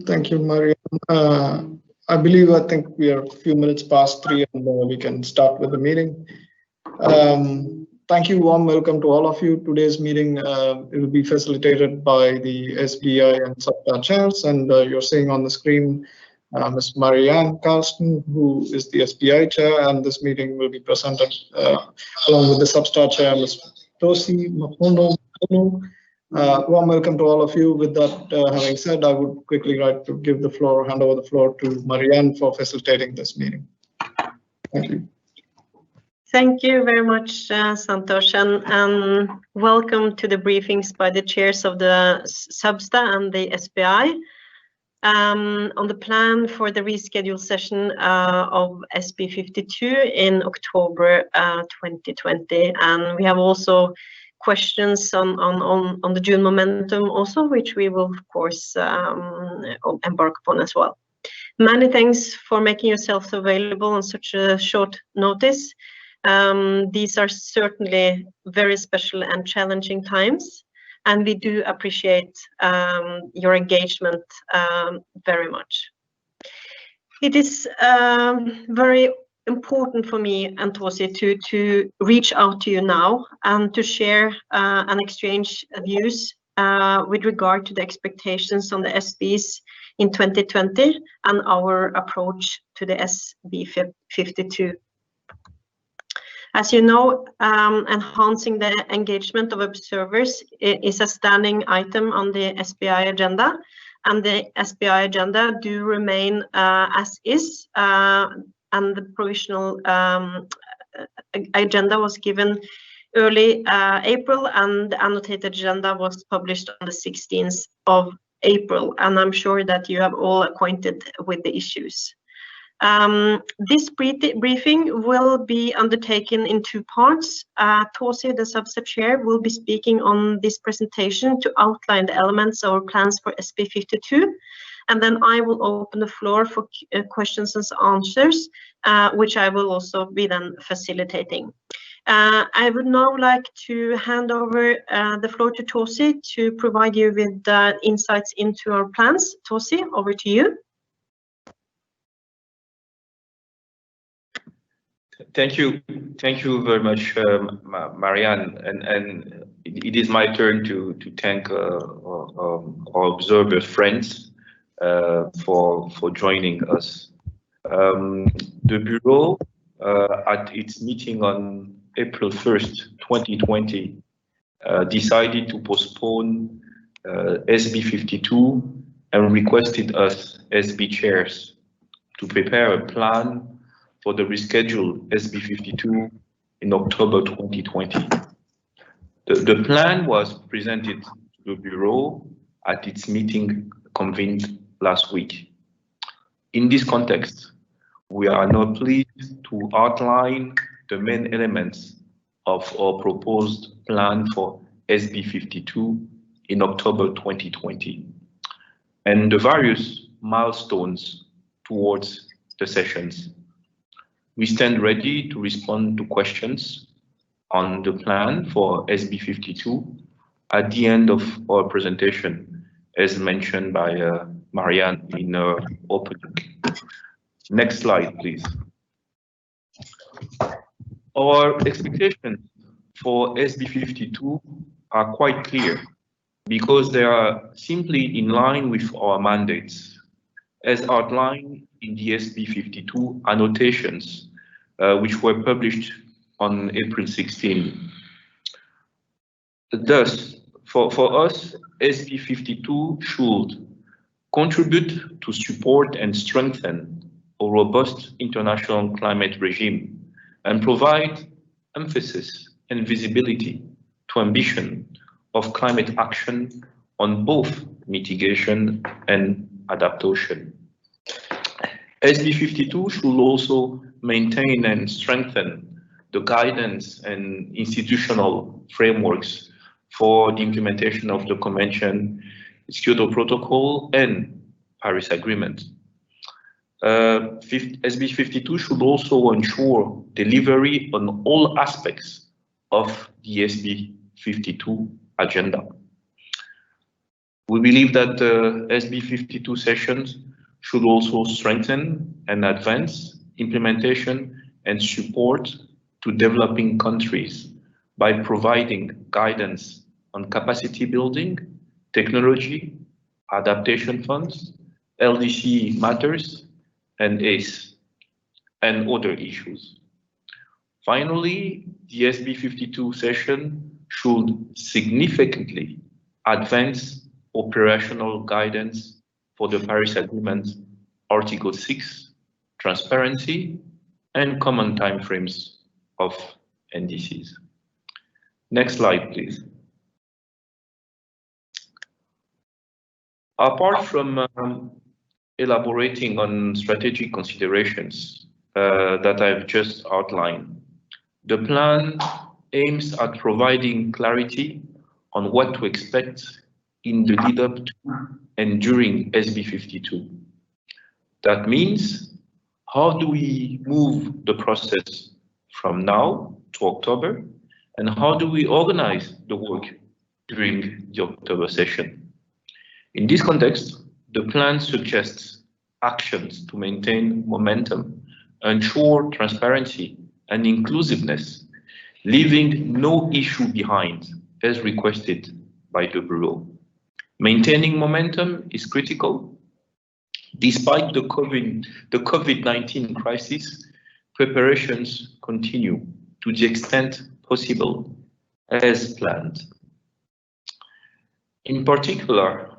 Thank you, Mariam. I think we are a few minutes past 3 and we can start with the meeting. Thank you, warm welcome to all of you. Today's meeting it will be facilitated by the SBI and SAPTA chairs, and you're seeing on the screen Ms. Marianne Carlson, who is the SBI chair, and this meeting will be presented along with the SAPTA chair, Ms. Tosi Mahono. Warm welcome to all of you. With that having said, I would quickly like to hand over the floor to Marianne for facilitating this meeting. Thank you. Thank you very much, Santosh, and welcome to the briefings by the chairs of the SAPTA and the SBI on the plan for the rescheduled session of SB52 in October 2020. And we have also questions on the June momentum also, which we will of course embark upon as well. Many thanks for making yourselves available on such a short notice. These are certainly very special and challenging times, and we do appreciate your engagement very much. It is very important for me and Tosi to reach out to you now and to share and exchange views with regard to the expectations on the SBs in 2020 and our approach to the SB52. As you know, enhancing the engagement of observers is a standing item on the SBI agenda, and the SBI agenda do remain as is, and the provisional agenda was given early April, and the annotated agenda was published on the 16th of April, and I'm sure that you have all acquainted with the issues. This briefing will be undertaken in two parts. Tosi, the SAPTA chair, will be speaking on this presentation to outline the elements of our plans for SB52, and then I will open the floor for questions and answers, which I will also be then facilitating. I would now like to hand over the floor to Tosi to provide you with insights into our plans. Tosi, over to you. Thank you very much, Marianne, and it is my turn to thank our observer friends for joining us. The Bureau, at its meeting on April 1st, 2020, decided to postpone SB52 and requested us, SB chairs, to prepare a plan for the rescheduled SB52 in October 2020. The plan was presented to the Bureau at its meeting convened last week. In this context, we are now pleased to outline the main elements of our proposed plan for SB52 in October 2020 and the various milestones towards the sessions. We stand ready to respond to questions on the plan for SB52 at the end of our presentation, as mentioned by Marianne in her opening. Next slide, please. Our expectations for SB52 are quite clear because they are simply in line with our mandates, as outlined in the SB52 annotations, which were published on April 16. Thus, for us, SB52 should contribute to support and strengthen a robust international climate regime and provide emphasis and visibility to ambition of climate action on both mitigation and adaptation. SB52 should also maintain and strengthen the guidance and institutional frameworks for the implementation of the Convention, its Kyoto Protocol, and Paris Agreement. SB52 should also ensure delivery on all aspects of the SB52 agenda. We believe that the SB52 sessions should also strengthen and advance implementation and support to developing countries by providing guidance on capacity building, technology, adaptation funds, LDC matters, and ACE, and other issues. Finally, the SB52 session should significantly advance operational guidance for the Paris Agreement, Article 6, transparency, and common timeframes of NDCs. Next slide, please. Apart from elaborating on strategic considerations that I've just outlined, the plan aims at providing clarity on what to expect in the lead up to and during SB52. That means, how do we move the process from now to October, and how do we organize the work during the October session? In this context, the plan suggests actions to maintain momentum, ensure transparency and inclusiveness, leaving no issue behind as requested by the Bureau. Maintaining momentum is critical. Despite the COVID-19 crisis, preparations continue to the extent possible as planned. In particular,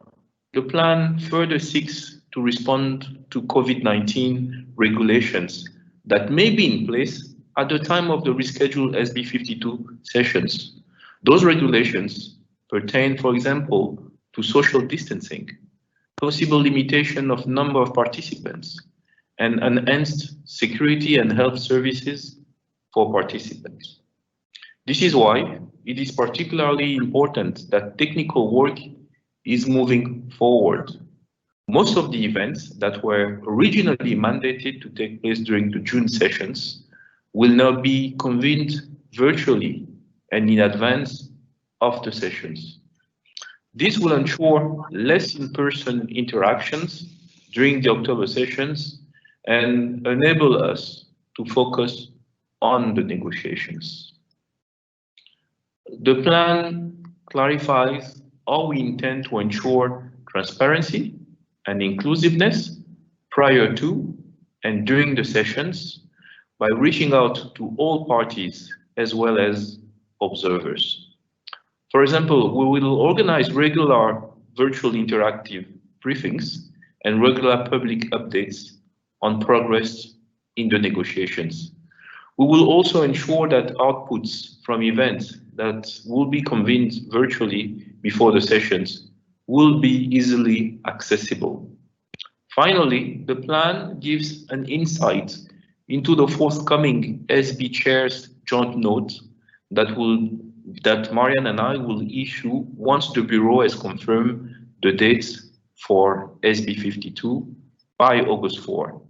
the plan further seeks to respond to COVID-19 regulations that may be in place at the time of the rescheduled SB52 sessions. Those regulations pertain, for example, to social distancing, possible limitation of number of participants, and enhanced security and health services for participants. This is why it is particularly important that technical work is moving forward. Most of the events that were originally mandated to take place during the June sessions will now be convened virtually and in advance of the sessions. This will ensure less in-person interactions during the October sessions and enable us to focus on the negotiations. The plan clarifies how we intend to ensure transparency and inclusiveness prior to and during the sessions by reaching out to all parties as well as observers. For example, we will organize regular virtual interactive briefings and regular public updates on progress in the negotiations. We will also ensure that outputs from events that will be convened virtually before the sessions will be easily accessible. Finally, the plan gives an insight into the forthcoming SB chairs joint note that Marianne and I will issue once the Bureau has confirmed the dates for SB52 by August 4,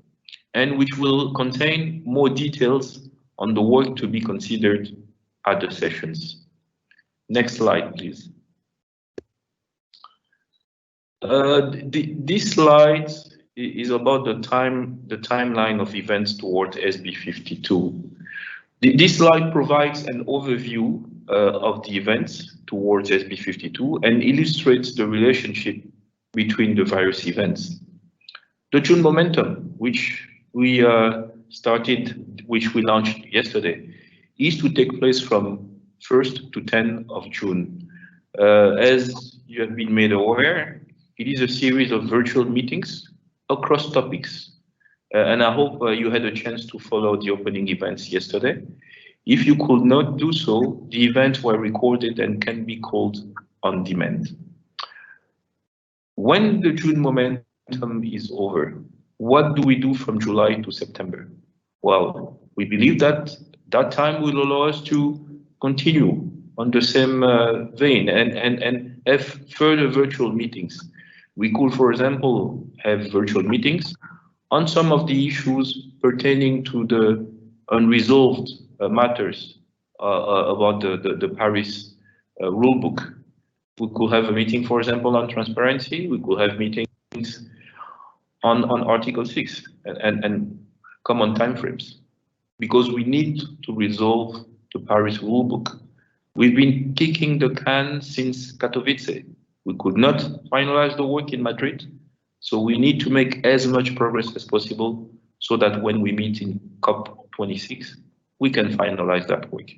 and which will contain more details on the work to be considered at the sessions. Next slide, please. This slide is about the timeline of events towards SB52. This slide provides an overview of the events towards SB52 and illustrates the relationship between the various events. The June momentum, which we launched yesterday, is to take place from 1st to 10th of June. As you have been made aware, it is a series of virtual meetings across topics. And I hope you had a chance to follow the opening events yesterday. If you could not do so, the events were recorded and can be called on demand. When the June momentum is over, what do we do from July to September? Well, we believe that that time will allow us to continue on the same vein and have further virtual meetings. We could, for example, have virtual meetings on some of the issues pertaining to the unresolved matters about the Paris rulebook. We could have a meeting, for example, on transparency. We could have meetings on Article 6 and common timeframes, because we need to resolve the Paris rulebook. We've been kicking the can since Katowice. We could not finalize the work in Madrid, so we need to make as much progress as possible so that when we meet in COP26, we can finalize that work.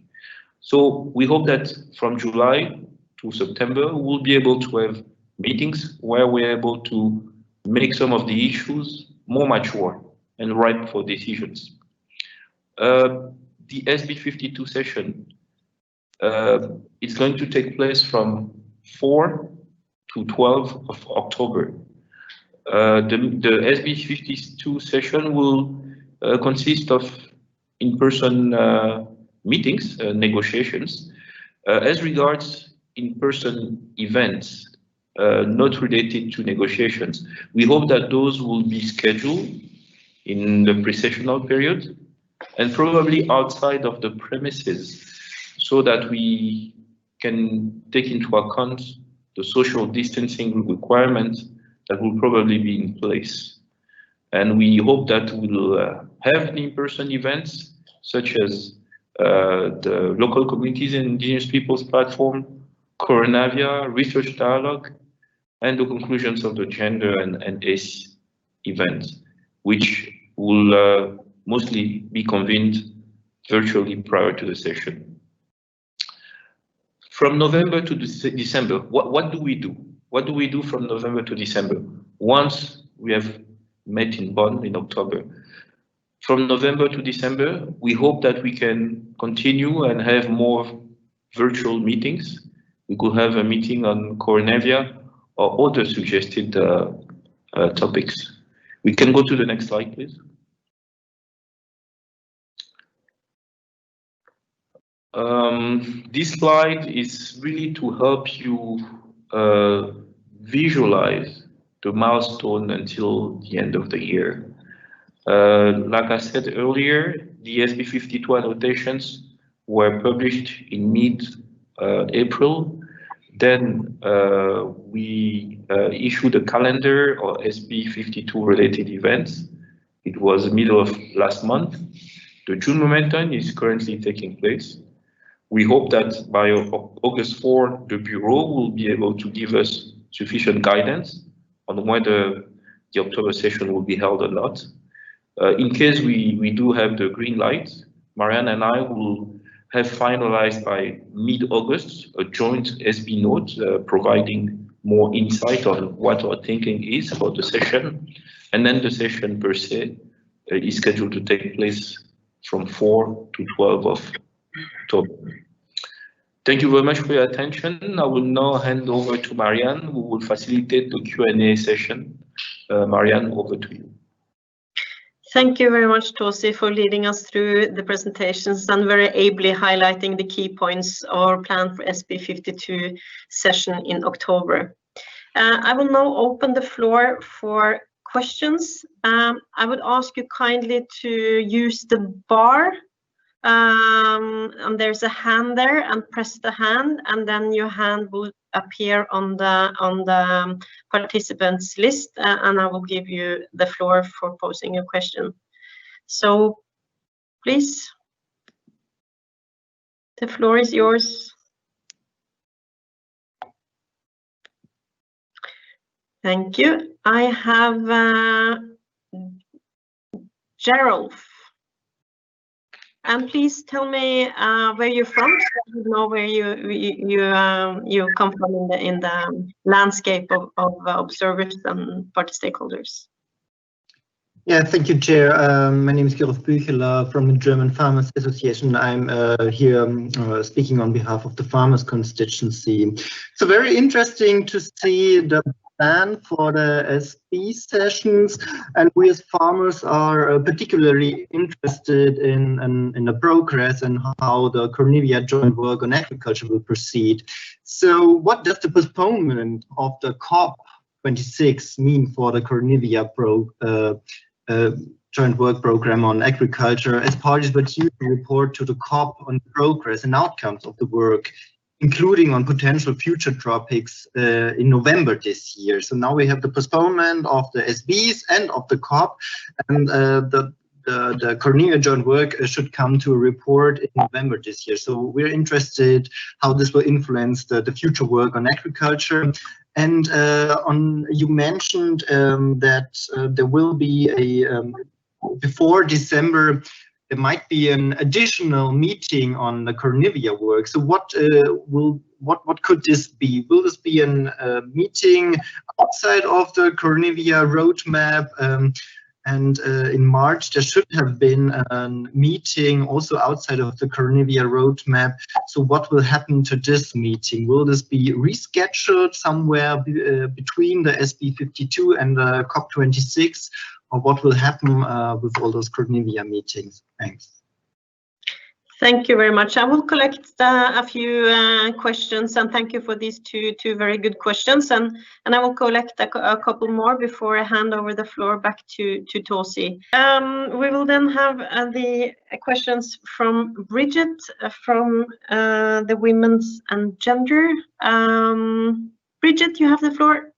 So we hope that from July to September, we'll be able to have meetings where we're able to make some of the issues more mature and ripe for decisions. The SB 52 session, it's going to take place from 4 to 12 of October. The SB 52 session will consist of in-person meetings, negotiations. As regards in-person events not related to negotiations, we hope that those will be scheduled in the pre-sessional period and probably outside of the premises, so that we can take into account the social distancing requirements that will probably be in place. And we hope that we'll have in-person events such as the local communities and indigenous peoples platform, Coronavia, research dialogue, and the conclusions of the gender and ACE events, which will mostly be convened virtually prior to the session. From November to December, what do we do? What do we do from November to December? Once we have met in Bonn in October, from November to December, we hope that we can continue and have more virtual meetings. We could have a meeting on Coronavia or other suggested topics. We can go to the next slide, please. This slide is really to help you visualize the milestone until the end of the year. Like I said earlier, the SB 52 annotations were published in mid-April. Then we issued a calendar of SB 52 related events. It was middle of last month. The June momentum is currently taking place. We hope that by August 4, the Bureau will be able to give us sufficient guidance on whether the October session will be held or not. In case we do have the green light, Marianne and I will have finalized by mid-August a joint SB note providing more insight on what our thinking is for the session. And then the session per se is scheduled to take place from 4 to 12 of October. Thank you very much for your attention. I will now hand over to Marianne, who will facilitate the Q&A session. Marianne, over to you. Thank you very much, Tosi, for leading us through the presentations and very ably highlighting the key points of our plan for SB 52 session in October. I will now open the floor for questions. I would ask you kindly to use the bar, and there's a hand there, and press the hand, and then your hand will appear on the participants list, and I will give you the floor for posing a question. So please, the floor is yours. Thank you. I have Gerald. And please tell me where you're from, so I know where you come from in the landscape of observers and party stakeholders. Yeah, thank you, Chair. My name is Gerolf Bücheler from the German Farmers Association. I'm here speaking on behalf of the farmers constituency. So very interesting to see the plan for the SB sessions, and we as farmers are particularly interested in the progress and how the Cornivia joint work on agriculture will proceed. So what does the postponement of the COP26 mean for the Cornivia joint work program on agriculture, as parties were due to report to the COP on progress and outcomes of the work including on potential future topics in November this year. So now we have the postponement of the SBs and of the COP, and the Cornelia joint work should come to a report in November this year. So we're interested how this will influence the future work on agriculture. And you mentioned that there will be before December, there might be an additional meeting on the Cornelia work. So what could this be? Will this be a meeting outside of the Cornelia roadmap? And in March, there should have been a meeting also outside of the Cornelia roadmap. So what will happen to this meeting? Will this be rescheduled somewhere between the SB52 and the COP26? Or what will happen with all those Cornelia meetings? Thanks. Thank you very much. I will collect a few questions, and thank you for these two very good questions. And I will collect a couple more before I hand over the floor back to Tosi. We will then have the questions from Bridget from the Women's and Gender. Bridget, you have the floor.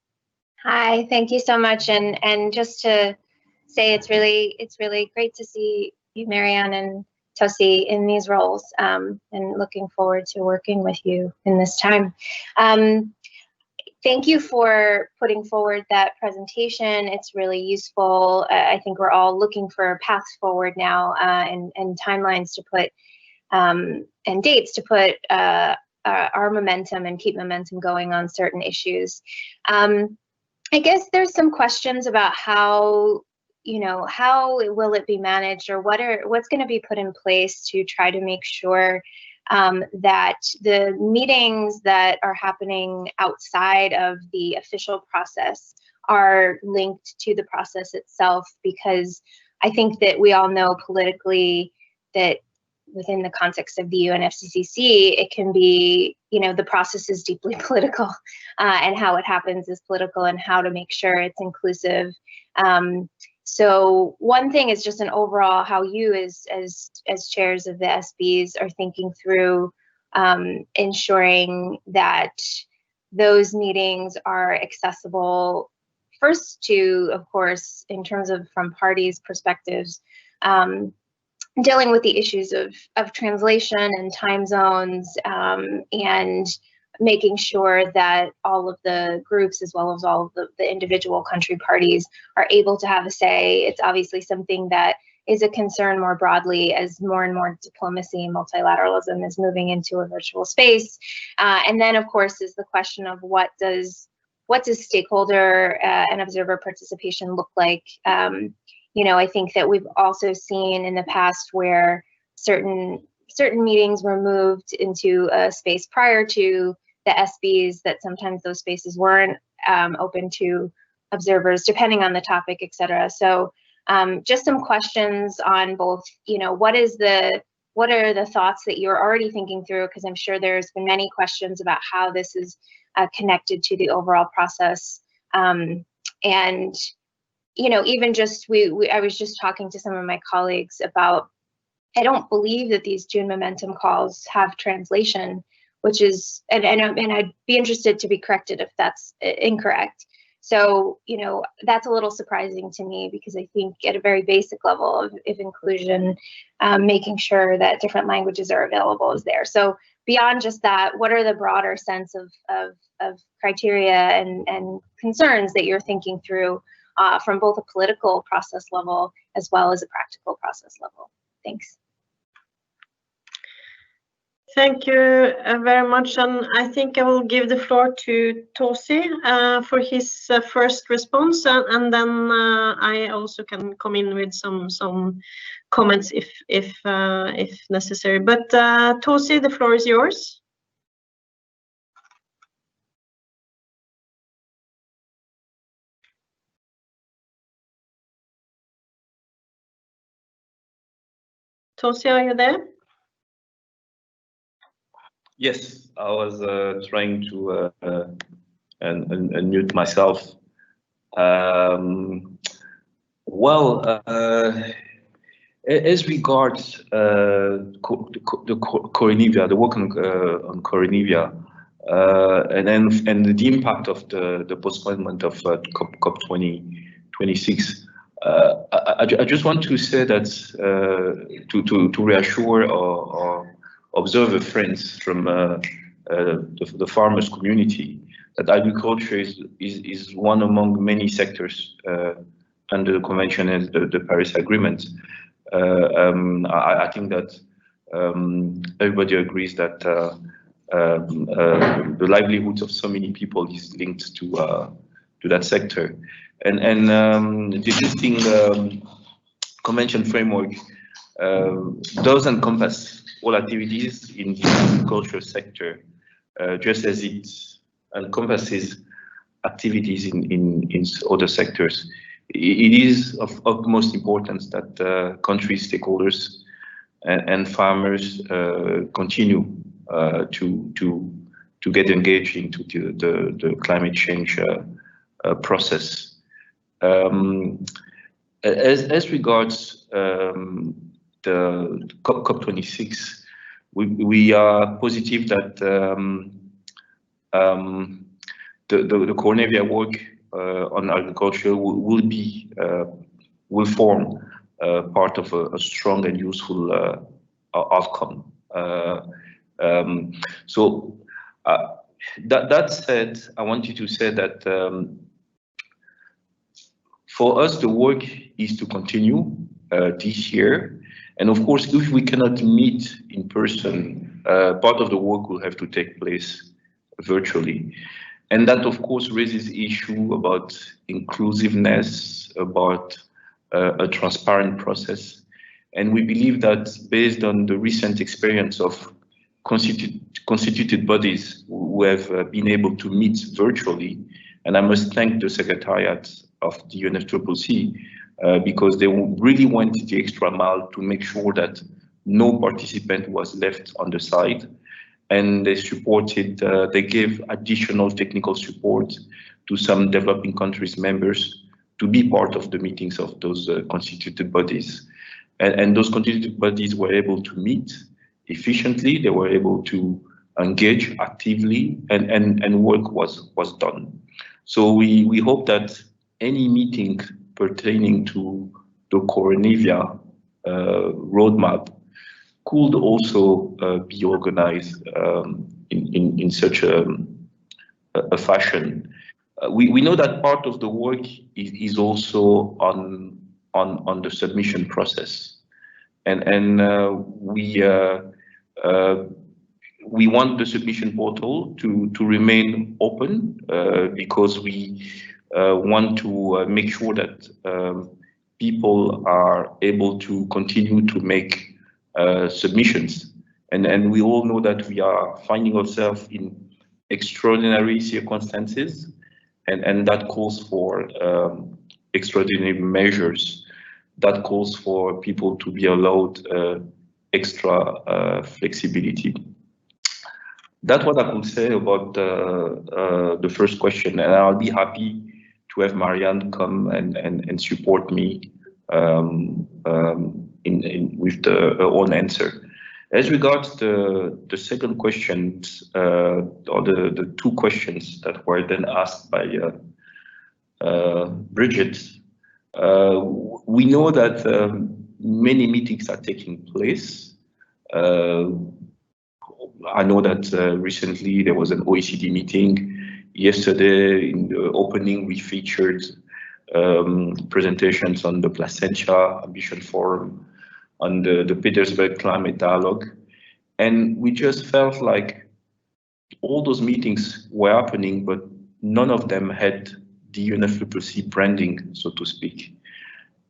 Hi, thank you so much. And just to say, it's really great to see you, Marianne, and Tosi in these roles, and looking forward to working with you in this time. Thank you for putting forward that presentation. It's really useful. I think we're all looking for paths forward now, and timelines to put, and dates to put our momentum and keep momentum going on certain issues. I guess there's some questions about how will it be managed, or what's going to be put in place to try to make sure that the meetings that are happening outside of the official process are linked to the process itself, because I think that we all know politically that within the context of the UNFCCC, it can be, the process is deeply political, and how it happens is political, and how to make sure it's inclusive. So one thing is just an overall how you as chairs of the SBs are thinking through ensuring that those meetings are accessible first to, of course, in terms of from parties' perspectives, dealing with the issues of translation and time zones, and making sure that all of the groups, as well as all of the individual country parties, are able to have a say. It's obviously something that is a concern more broadly as more and more diplomacy and multilateralism is moving into a virtual space. And then, of course, is the question of what does stakeholder and observer participation look like? I think that we've also seen in the past where certain meetings were moved into a space prior to the SBs, that sometimes those spaces weren't open to observers, depending on the topic, et cetera. So just some questions on both, what are the thoughts that you're already thinking through, because I'm sure there's been many questions about how this is connected to the overall process. And, even just, I was just talking to some of my colleagues about, I don't believe that these June Momentum calls have translation, which is, and I'd be interested to be corrected if that's incorrect. So, that's a little surprising to me, because I think at a very basic level of inclusion, making sure that different languages are available is there. So beyond just that, what are the broader sense of criteria and concerns that you're thinking through from both a political process level as well as a practical process level? Thanks. Thank you very much, and I think I will give the floor to Tosi for his first response, and then I also can come in with some comments if necessary. But Tosi, the floor is yours. Tosi, are you there? Yes, I was trying to unmute myself. As regards the Coronivia, the work on Coronivia, and the impact of the postponement of COP 26, I just want to say that to reassure or observe friends from the farmers community that agriculture is one among many sectors under the Convention and the Paris Agreement. I think that everybody agrees that the livelihoods of so many people is linked to that sector, and the existing convention framework does encompass all activities in the agriculture sector, just as it encompasses activities in other sectors. It is of utmost importance that country stakeholders and farmers continue to get engaged into the climate change process. As regards the COP26, we are positive that the Coronivia work on agriculture will form part of a strong and useful outcome. That said, I wanted to say that for us the work is to continue this year, and of course if we cannot meet in person, part of the work will have to take place virtually. And that, of course, raises issue about inclusiveness, about a transparent process. And we believe that based on the recent experience of constituted bodies who have been able to meet virtually, and I must thank the Secretariat of the UNFCCC because they really went the extra mile to make sure that no participant was left on the side. And they supported, they gave additional technical support to some developing countries members to be part of the meetings of those constituted bodies. And those constituted bodies were able to meet efficiently, they were able to engage actively, and work was done. So we hope that any meeting pertaining to the Coronivia roadmap could also be organized in such a fashion. We know that part of the work is also on the submission process, and we want the submission portal to remain open because we want to make sure that people are able to continue to make submissions, and we all know that we are finding ourselves in extraordinary circumstances, and that calls for extraordinary measures, that calls for people to be allowed extra flexibility. That's what I could say about the first question, and I'll be happy to have Marianne come and support me with her own answer. As regards the second question, or the two questions that were then asked by Bridget, we know that many meetings are taking place. I know that recently there was an OECD meeting. Yesterday in the opening we featured presentations on the Placentia Ambition Forum, on the Petersburg Climate Dialogue, and we just felt like all those meetings were happening, but none of them had the UNFCCC branding, so to speak.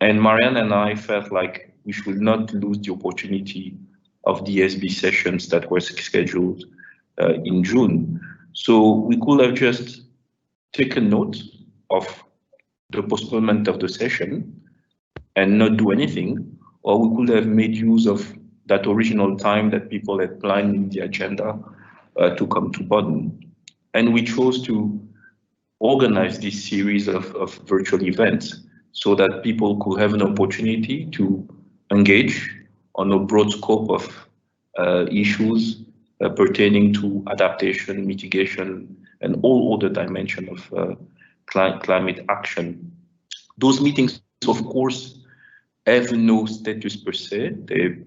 And Marianne and I felt like we should not lose the opportunity of the SB sessions that were scheduled in June. So we could have just taken note of the postponement of the session and not do anything, or we could have made use of that original time that people had planned in the agenda to come to Bonn. And we chose to organize this series of virtual events so that people could have an opportunity to engage on a broad scope of issues pertaining to adaptation, mitigation, and all other dimensions of climate action. Those meetings, of course, have no status per se. They're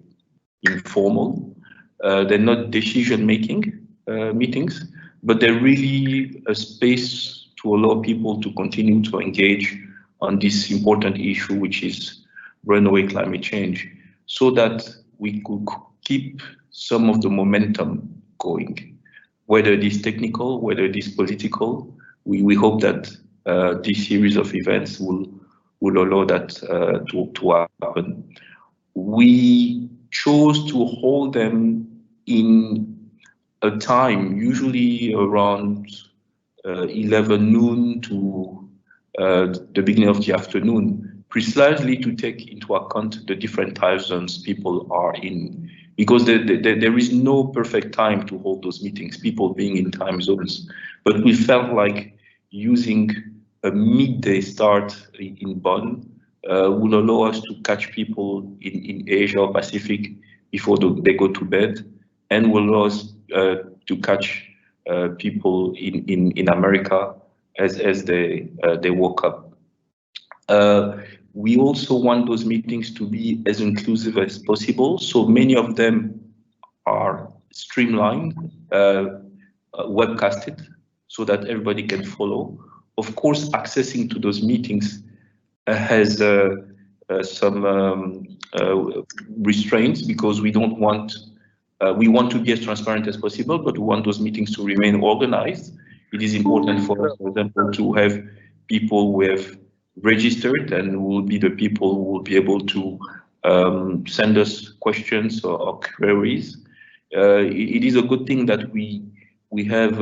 informal. They're not decision-making meetings, but they're really a space to allow people to continue to engage on this important issue, which is runaway climate change, so that we could keep some of the momentum going, whether it is technical, whether it is political. We hope that this series of events will allow that to happen. We chose to hold them in a time, usually around 11 noon to the beginning of the afternoon, precisely to take into account the different time zones people are in, because there is no perfect time to hold those meetings, people being in time zones. But we felt like using a midday start in Bonn will allow us to catch people in Asia or Pacific before they go to bed, and will allow us to catch people in America as they woke up. We also want those meetings to be as inclusive as possible, so many of them are streamlined, webcasted, so that everybody can follow. Of course, accessing to those meetings has some restraints, because we don't want, we want to be as transparent as possible, but we want those meetings to remain organized. It is important for us, for example, to have people who have registered and who will be the people who will be able to send us questions or queries. It is a good thing that we have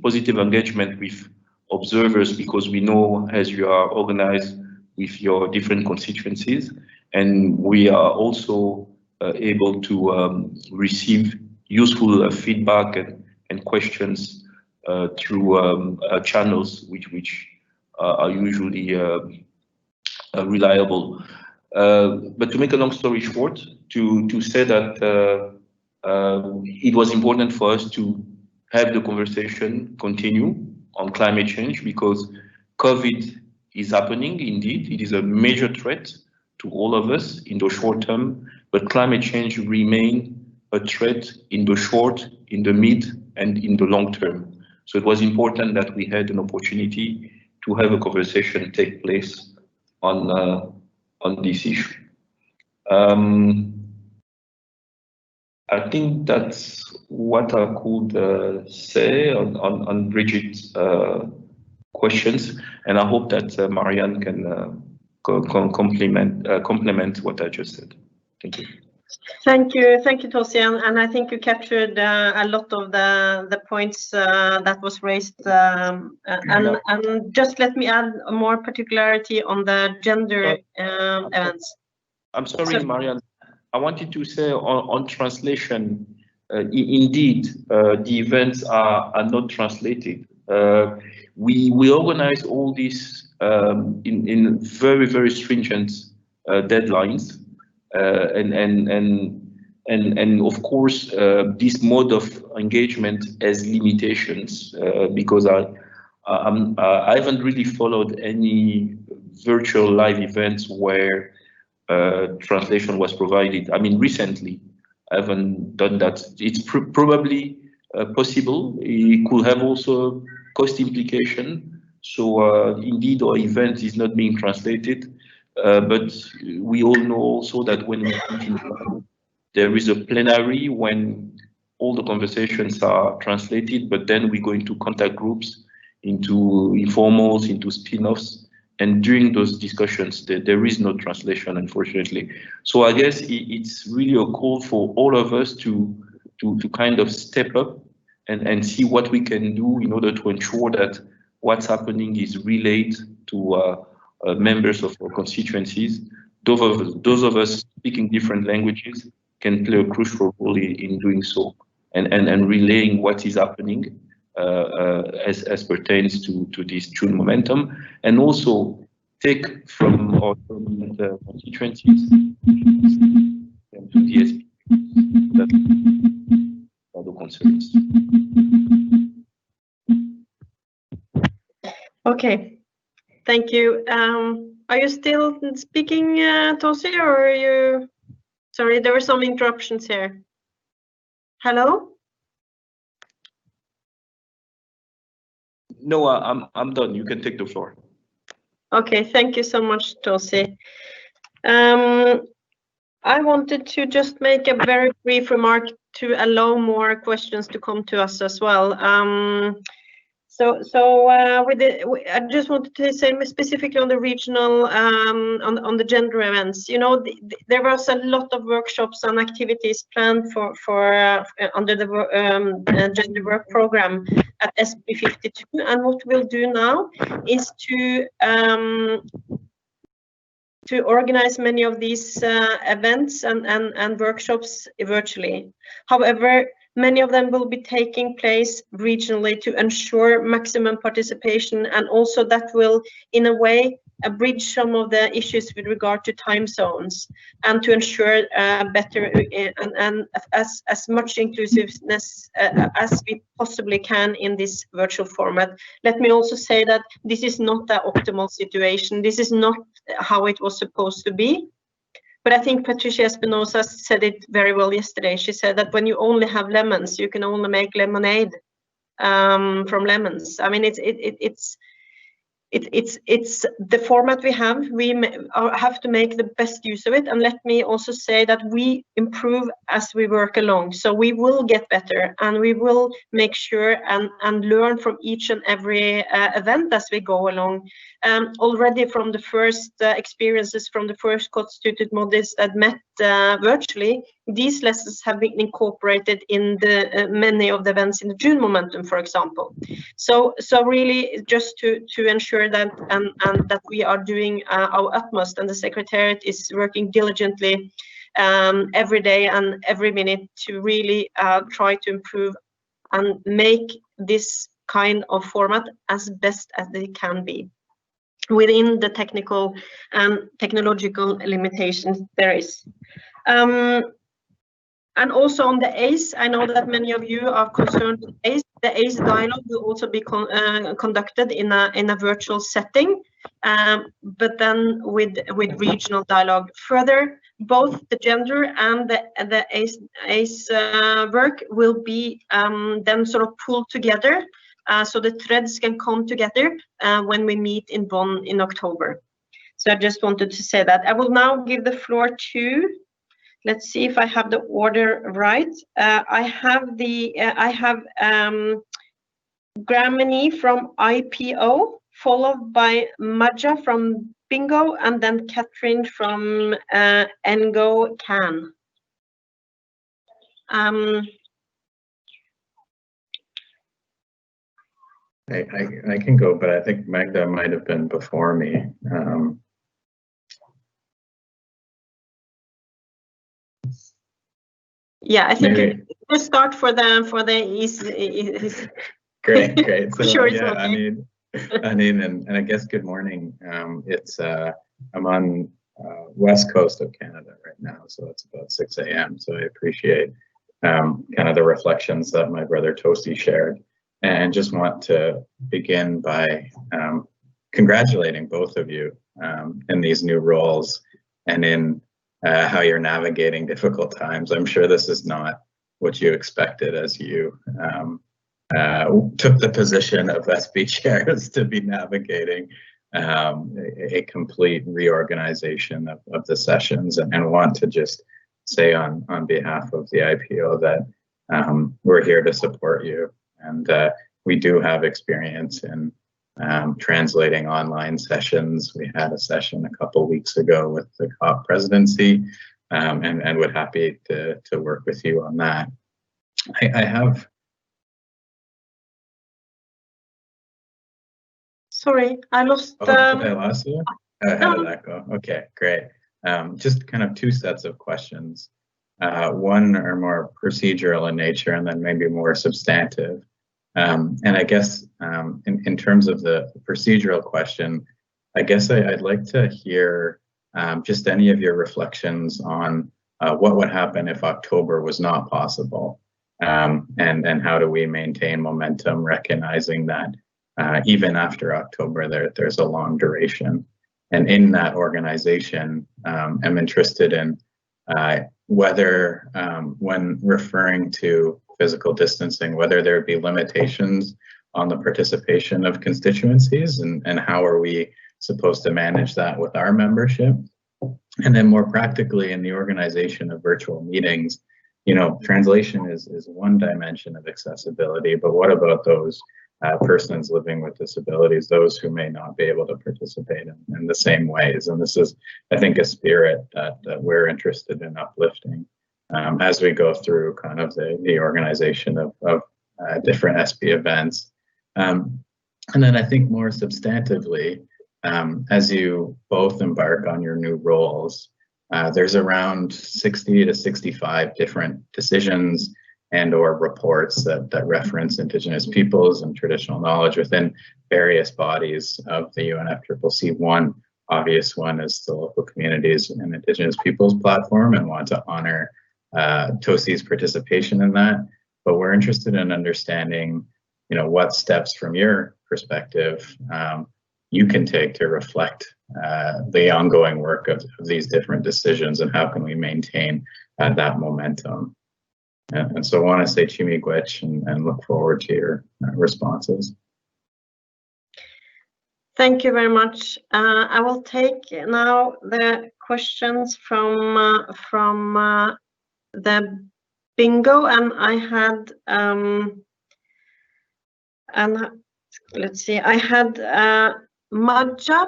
positive engagement with observers, because we know as you are organized with your different constituencies, and we are also able to receive useful feedback and questions through channels which are usually reliable. But to make a long story short, to say that it was important for us to have the conversation continue on climate change, because COVID is happening indeed. It is a major threat to all of us in the short term, but climate change remains a threat in the short, in the mid, and in the long term. So it was important that we had an opportunity to have a conversation take place on this issue. I think that's what I could say on Bridget's questions, and I hope that Marianne can complement what I just said. Thank you. Thank you, Tosin, and I think you captured a lot of the points that was raised. And just let me add more particularity on the gender events. I'm sorry, Marianne. I wanted to say on translation, indeed, the events are not translated. We organize all this in very, very stringent deadlines. And of course, this mode of engagement has limitations, because I haven't really followed any virtual live events where translation was provided. I mean, recently, I haven't done that. It's probably possible. It could have also cost implication. So indeed, our event is not being translated. But we all know also that when we continue, there is a plenary when all the conversations are translated, but then we go into contact groups, into informals, into spin-offs, and during those discussions, there is no translation, unfortunately. So I guess it's really a call for all of us to kind of step up and see what we can do in order to ensure that what's happening is relayed to members of our constituencies. Those of us speaking different languages can play a crucial role in doing so, and relaying what is happening as pertains to this June momentum, and also take from our constituencies and to the SP. That's the concerns. Okay, thank you. Are you still speaking, Tosi, or are you? Sorry, there were some interruptions here. Hello? No, I'm done. You can take the floor. Okay, thank you so much, Tosi. I wanted to just make a very brief remark to allow more questions to come to us as well. I just wanted to say specifically on the regional, on the gender events. You know, there was a lot of workshops and activities planned for under the gender work program at SB52, and what we'll do now is to organize many of these events and workshops virtually. However, many of them will be taking place regionally to ensure maximum participation, and also that will, in a way, bridge some of the issues with regard to time zones, and to ensure better and as much inclusiveness as we possibly can in this virtual format. Let me also say that this is not the optimal situation. This is not how it was supposed to be. But I think Patricia Espinosa said it very well yesterday. She said that when you only have lemons, you can only make lemonade from lemons. I mean, it's the format we have. We have to make the best use of it. And let me also say that we improve as we work along. So we will get better, and we will make sure and learn from each and every event as we go along. Already from the first experiences from the first constituted bodies that met virtually, these lessons have been incorporated in the many of the events in the June Momentum, for example. So really just to ensure that and that we are doing our utmost, and the Secretariat is working diligently every day and every minute to really try to improve and make this kind of format as best as they can be within the technical and technological limitations there is. And also on the ACE, I know that many of you are concerned with ACE. The ACE dialogue will also be conducted in a virtual setting, but then with regional dialogue. Further, both the gender and the ACE work will be then sort of pulled together, so the threads can come together when we meet in Bonn in October. So I just wanted to say that. I will now give the floor to, let's see if I have the order right. I have Gramini from IPO, followed by Maja from Bingo, and then Catherine from Ngo Can. I can go, but I think Magda might have been before me. Yeah, I think we'll start for the easy. Great. So Sure, yeah, okay. I mean, and I guess good morning. It's I'm on west coast of Canada right now, so it's about 6 a.m. So I appreciate kind of the reflections that my brother Tosi shared, and just want to begin by congratulating both of you in these new roles and in how you're navigating difficult times. I'm sure this is not what you expected as you took the position of SB chairs to be navigating a complete reorganization of the sessions, and want to just say on behalf of the IPO that we're here to support you, and we do have experience in translating online sessions. We had a session a couple weeks ago with the COP presidency, and we're happy to work with you on that. I have. Sorry, I lost. Oh, I lost you? How did that go? Okay, great. Just kind of two sets of questions. One are more procedural in nature, and then maybe more substantive. And I guess in terms of the procedural question, I guess I'd like to hear just any of your reflections on what would happen if October was not possible, and how do we maintain momentum, recognizing that even after October, there's a long duration. And in that organization, I'm interested in whether, when referring to physical distancing, whether there be limitations on the participation of constituencies, and how are we supposed to manage that with our membership? And then more practically, in the organization of virtual meetings, you know, translation is one dimension of accessibility, but what about those persons living with disabilities, those who may not be able to participate in the same ways? And this is, I think, a spirit that we're interested in uplifting as we go through kind of the organization of different SB events. And then I think more substantively, as you both embark on your new roles, there's around 60 to 65 different decisions and or reports that reference Indigenous peoples and traditional knowledge within various bodies of the UNFCCC. One obvious one is the Local Communities and Indigenous Peoples platform, and want to honor TOSI's participation in that. But we're interested in understanding, you know, what steps from your perspective you can take to reflect the ongoing work of these different decisions, and how can we maintain that momentum. And so I want to say Chimigwech and look forward to your responses. Thank you very much. I will take now the questions from the bingo, and I had and let's see, I had Maja.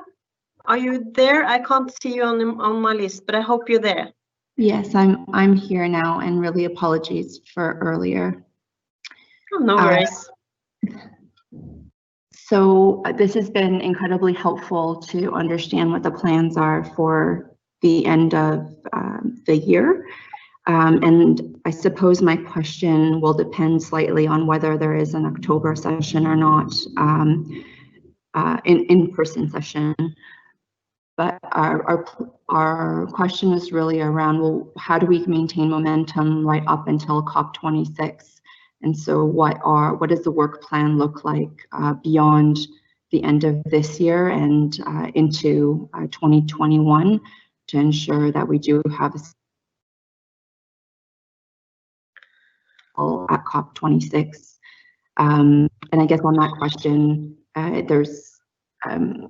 Are you there? I can't see you on my list, but I hope you're there. Yes, I'm here now, and really apologies for earlier. Oh, no worries. So this has been incredibly helpful to understand what the plans are for the end of the year. And I suppose my question will depend slightly on whether there is an October session or not, in-person session. But our question is really around, well, how do we maintain momentum right up until COP26? And so what does the work plan look like beyond the end of this year and into 2021 to ensure that we do have at COP26? And I guess on that question,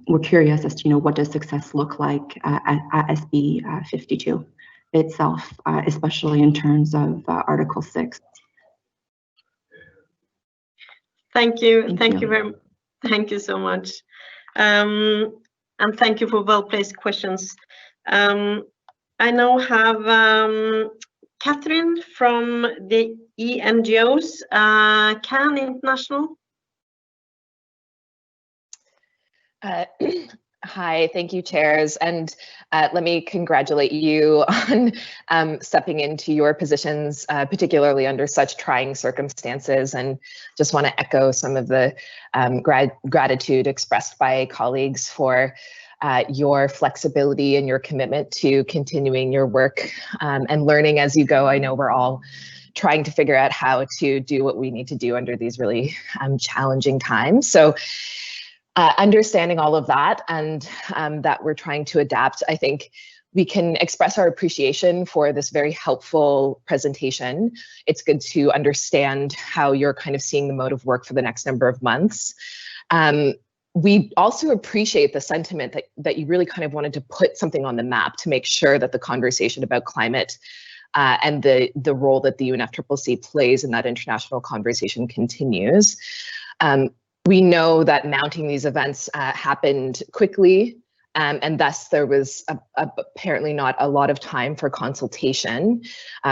we're curious as to, you know, what does success look like at SB 52 itself, especially in terms of Article 6. Thank you. Thank you so much. And thank you for well-placed questions. I now have Catherine from the ENGOs, CAN International. Hi, thank you, chairs, and let me congratulate you on stepping into your positions, particularly under such trying circumstances, and just want to echo some of the gratitude expressed by colleagues for your flexibility and your commitment to continuing your work and learning as you go. I know we're all trying to figure out how to do what we need to do under these really challenging times. So understanding all of that, and that we're trying to adapt, I think we can express our appreciation for this very helpful presentation. It's good to understand how you're kind of seeing the mode of work for the next number of months. We also appreciate the sentiment that you really kind of wanted to put something on the map to make sure that the conversation about climate and the role that the UNFCCC plays in that international conversation continues. We know that mounting these events happened quickly, and thus there was apparently not a lot of time for consultation.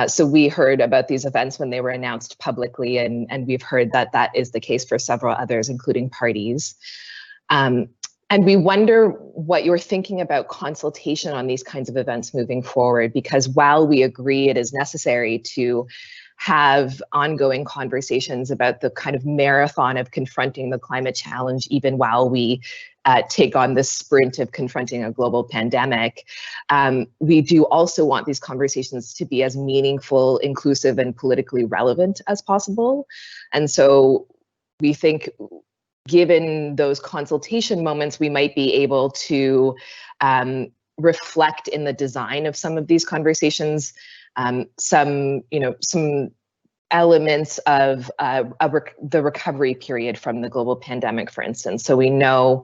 So we heard about these events when they were announced publicly, and we've heard that that is the case for several others, including parties. And we wonder what you're thinking about consultation on these kinds of events moving forward, because while we agree it is necessary to have ongoing conversations about the kind of marathon of confronting the climate challenge, even while we take on this sprint of confronting a global pandemic, we do also want these conversations to be as meaningful, inclusive, and politically relevant as possible. And so we think, given those consultation moments, we might be able to reflect in the design of some of these conversations some elements of the recovery period from the global pandemic, for instance. So we know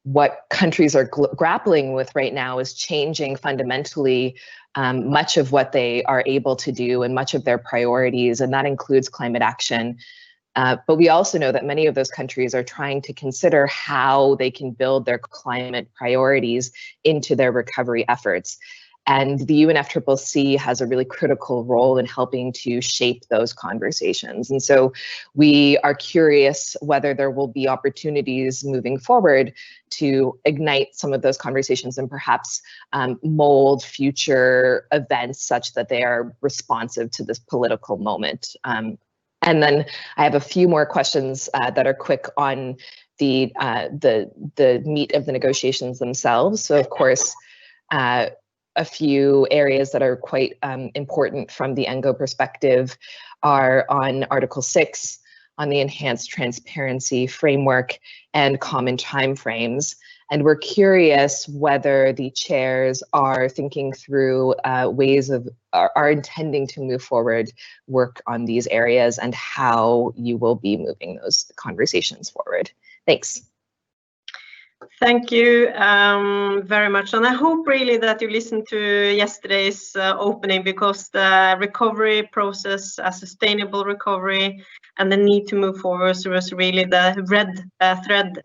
what countries are grappling with right now is changing fundamentally much of what they are able to do and much of their priorities, and that includes climate action. But we also know that many of those countries are trying to consider how they can build their climate priorities into their recovery efforts. And the UNFCCC has a really critical role in helping to shape those conversations. And so we are curious whether there will be opportunities moving forward to ignite some of those conversations and perhaps mold future events such that they are responsive to this political moment. And then I have a few more questions that are quick on the meat of the negotiations themselves. So of course, a few areas that are quite important from the ENGO perspective are on Article 6, on the enhanced transparency framework and common timeframes. And we're curious whether the chairs are thinking through ways of, are intending to move forward work on these areas and how you will be moving those conversations forward. Thanks. Thank you very much. And I hope really that you listened to yesterday's opening, because the recovery process, a sustainable recovery, and the need to move forward was really the red thread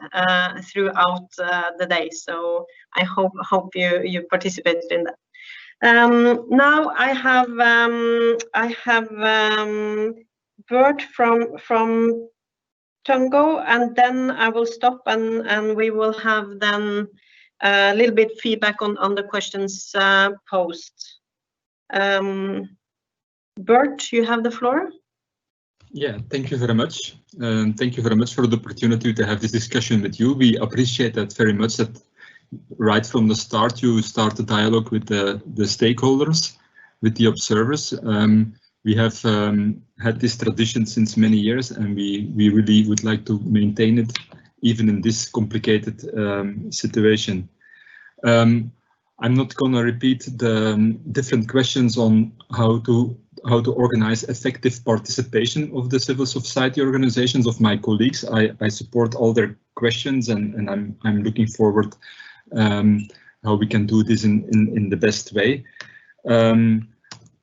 throughout the day. So I hope you participated in that. Now I have word from Tungo, and then I will stop and we will have then a little bit feedback on the questions posed. Bert, you have the floor. Yeah, thank you very much. Thank you very much for the opportunity to have this discussion with you. We appreciate that very much, that right from the start you start the dialogue with the stakeholders, with the observers. We have had this tradition since many years, and we really would like to maintain it even in this complicated situation. I'm not going to repeat the different questions on how to organize effective participation of the civil society organizations of my colleagues. I support all their questions, and I'm looking forward how we can do this in the best way.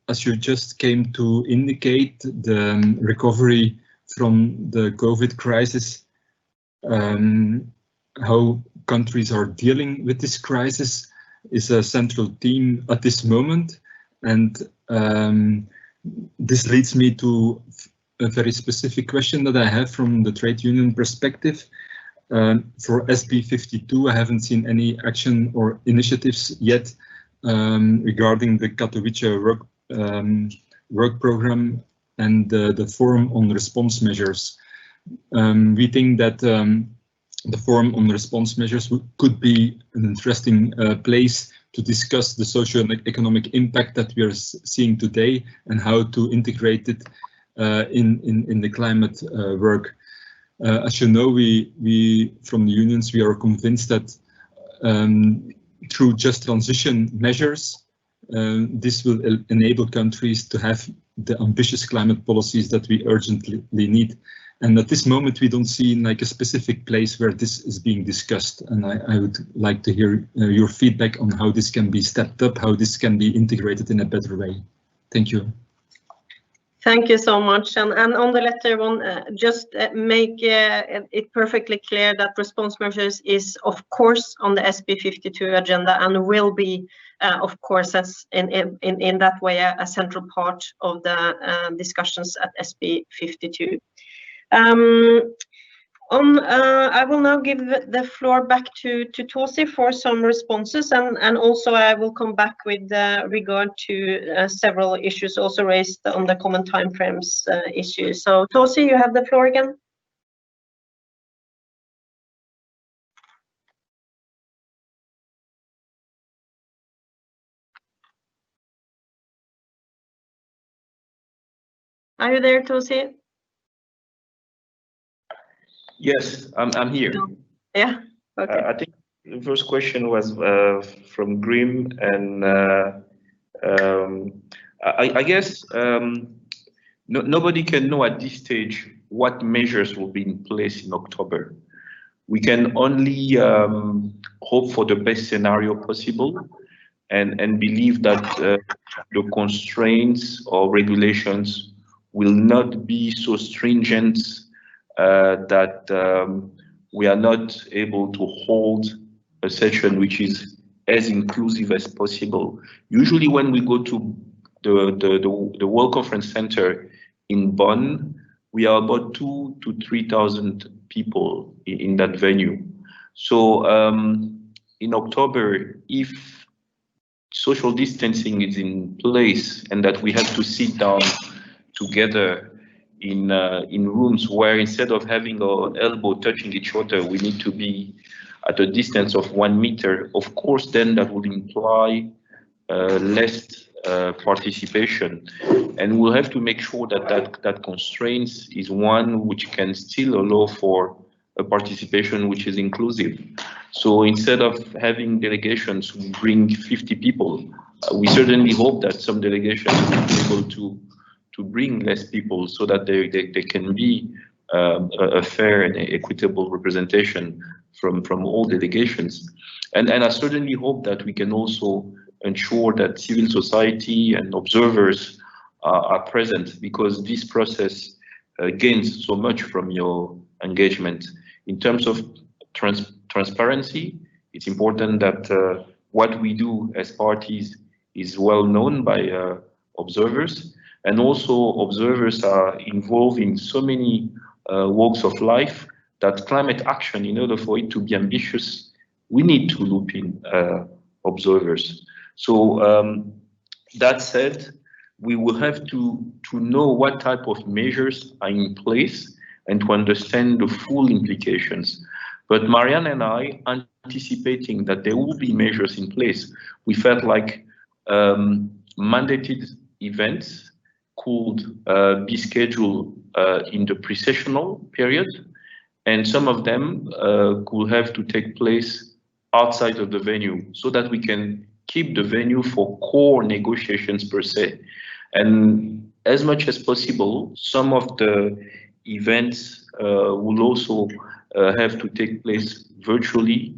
As you just came to indicate, the recovery from the COVID crisis, how countries are dealing with this crisis is a central theme at this moment. And this leads me to a very specific question that I have from the trade union perspective. For SB 52, I haven't seen any action or initiatives yet regarding the Katowice work program and the Forum on Response Measures. We think that the Forum on Response Measures could be an interesting place to discuss the socio-economic impact that we are seeing today and how to integrate it in the climate work. As you know, we from the unions, we are convinced that through just transition measures, this will enable countries to have the ambitious climate policies that we urgently need. And at this moment, we don't see like a specific place where this is being discussed. And I would like to hear your feedback on how this can be stepped up, how this can be integrated in a better way. Thank you. Thank you so much. And on the letter one, just make it perfectly clear that response measures is, of course, on the SB 52 agenda and will be, of course, as in that way, a central part of the discussions at SB 52. I will now give the floor back to Tosi for some responses, and also I will come back with regard to several issues also raised on the common timeframes issue. So Tosi, you have the floor again. Are you there, Tosi? Yes, I'm here. Yeah. Okay. I think the first question was from Grim, and I guess nobody can know at this stage what measures will be in place in October. We can only hope for the best scenario possible, and believe that the constraints or regulations will not be so stringent that we are not able to hold a session which is as inclusive as possible. Usually when we go to the World Conference Center in Bonn, we are about 2,000 to 3,000 people in that venue. So in October, if social distancing is in place and that we have to sit down together in rooms where instead of having our elbow touching each other, we need to be at a distance of 1 meter, of course, then that would imply less participation. And we'll have to make sure that constraints is one which can still allow for a participation which is inclusive. So instead of having delegations who bring 50 people, we certainly hope that some delegations will be able to bring less people so that there can be a fair and equitable representation from all delegations. And I certainly hope that we can also ensure that civil society and observers are present, because this process gains so much from your engagement. In terms of transparency, it's important that what we do as parties is well known by observers, and also observers are involved in so many walks of life that climate action, in order for it to be ambitious, we need to loop in observers. So that said, we will have to know what type of measures are in place and to understand the full implications. But Marianne and I, anticipating that there will be measures in place, we felt like mandated events could be scheduled in the pre-sessional period, and some of them could have to take place outside of the venue, so that we can keep the venue for core negotiations per se. And as much as possible, some of the events will also have to take place virtually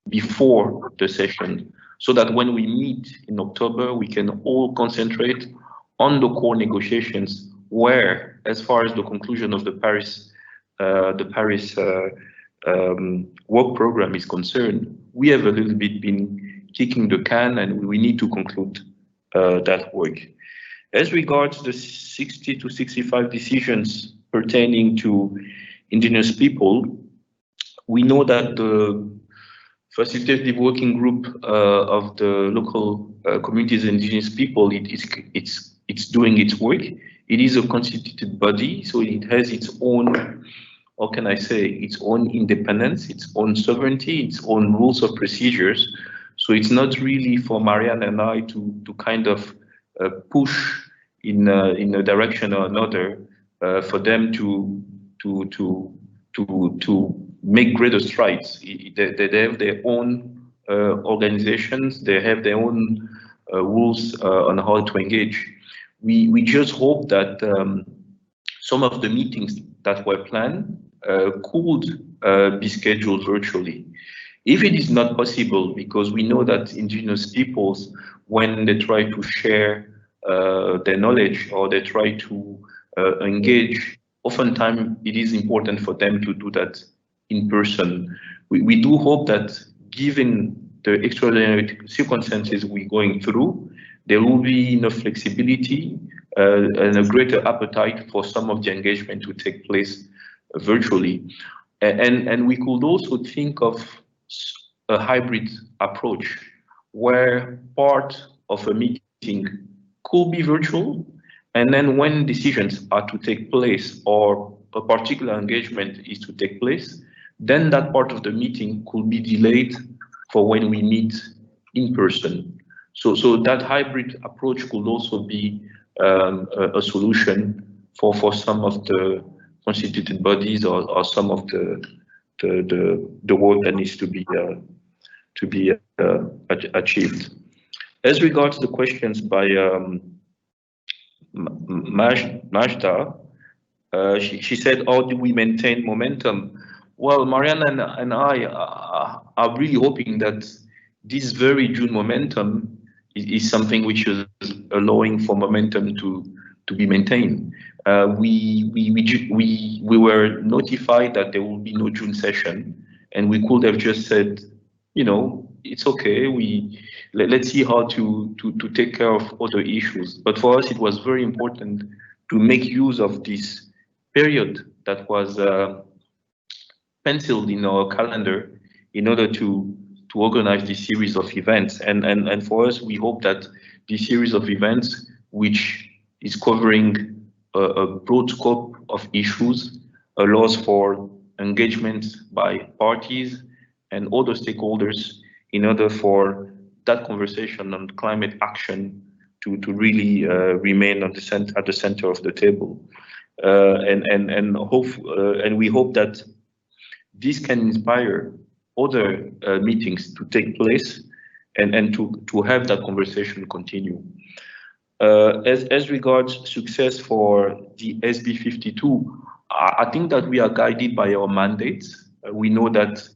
before the session, so that when we meet in October, we can all concentrate on the core negotiations, where, as far as the conclusion of the Paris work program is concerned, we have a little bit been kicking the can, and we need to conclude that work. As regards the 60 to 65 decisions pertaining to indigenous people, we know that the facilitative working group of the local communities and indigenous people, it's doing its work. It is a constituted body, so it has its own, how can I say, its own independence, its own sovereignty, its own rules of procedures. So it's not really for Marianne and I to kind of push in a direction or another for them to make greater strides. They have their own organizations, they have their own rules on how to engage. We just hope that some of the meetings that were planned could be scheduled virtually. If it is not possible, because we know that indigenous peoples, when they try to share their knowledge or they try to engage, oftentimes it is important for them to do that in person. We do hope that, given the extraordinary circumstances we're going through, there will be enough flexibility and a greater appetite for some of the engagement to take place virtually. And we could also think of a hybrid approach, where part of a meeting could be virtual, and then when decisions are to take place or a particular engagement is to take place, then that part of the meeting could be delayed for when we meet in person. So that hybrid approach could also be a solution for some of the constituted bodies or some of the work that needs to be achieved. As regards the questions by Majda, she said, how do we maintain momentum? Well, Marianne and I are really hoping that this very June momentum is something which is allowing for momentum to be maintained. We were notified that there will be no June session, and we could have just said, you know, it's okay. Let's see how to take care of other issues. But for us, it was very important to make use of this period that was penciled in our calendar in order to organize this series of events. And for us, we hope that this series of events, which is covering a broad scope of issues, allows for engagement by parties and other stakeholders in order for that conversation on climate action to really remain at the center of the table. And we hope that this can inspire other meetings to take place and to have that conversation continue. As regards success for the SB52, I think that we are guided by our mandates. We know that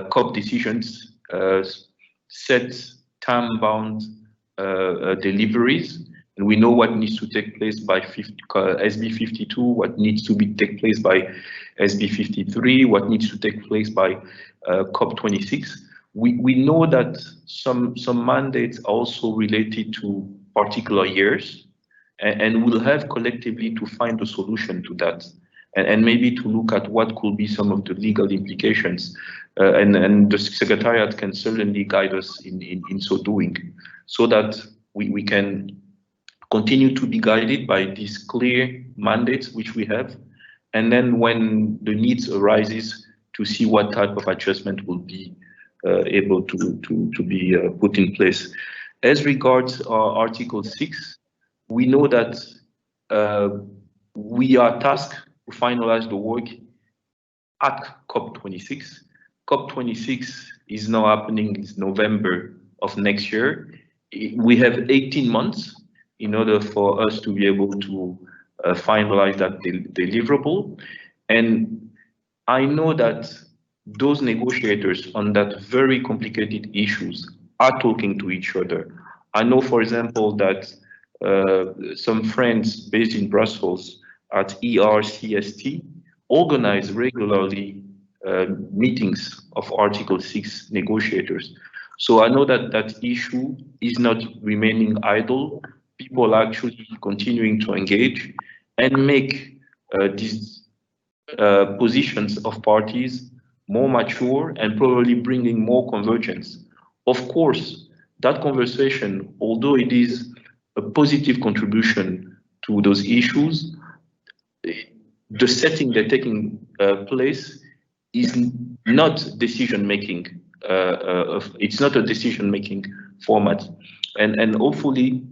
COP decisions set time-bound deliveries, and we know what needs to take place by SB52, what needs to take place by SB53, what needs to take place by COP26. We know that some mandates are also related to particular years, and we'll have collectively to find a solution to that, and maybe to look at what could be some of the legal implications. And the Secretariat can certainly guide us in so doing, so that we can continue to be guided by these clear mandates which we have, and then when the needs arises, to see what type of adjustment will be able to be put in place. As regards Article 6, we know that we are tasked to finalize the work at COP26. COP26 is now happening in November of next year. We have 18 months in order for us to be able to finalize that deliverable. And I know that those negotiators on that very complicated issues are talking to each other. I know, for example, that some friends based in Brussels at ERCST organize regularly meetings of Article 6 negotiators. So I know that that issue is not remaining idle. People are actually continuing to engage and make these positions of parties more mature and probably bringing more convergence. Of course, that conversation, although it is a positive contribution to those issues, the setting they're taking place is not decision-making. It's not a decision-making format. And hopefully,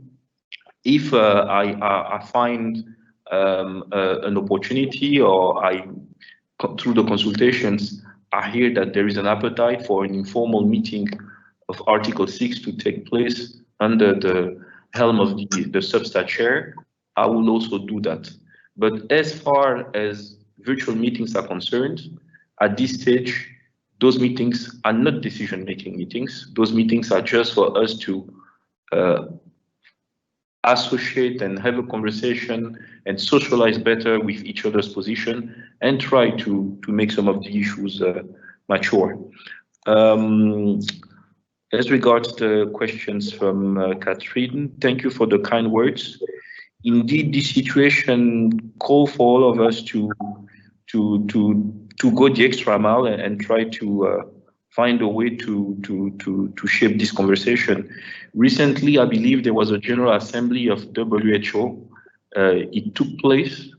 if I find an opportunity, or through the consultations, I hear that there is an appetite for an informal meeting of Article 6 to take place under the helm of the Substa chair, I will also do that. But as far as virtual meetings are concerned, at this stage, those meetings are not decision-making meetings. Those meetings are just for us to associate and have a conversation and socialize better with each other's position and try to make some of the issues mature. As regards the questions from Catherine, thank you for the kind words. Indeed, this situation calls for all of us to go the extra mile and try to find a way to shape this conversation. Recently, I believe there was a General Assembly of WHO. It took place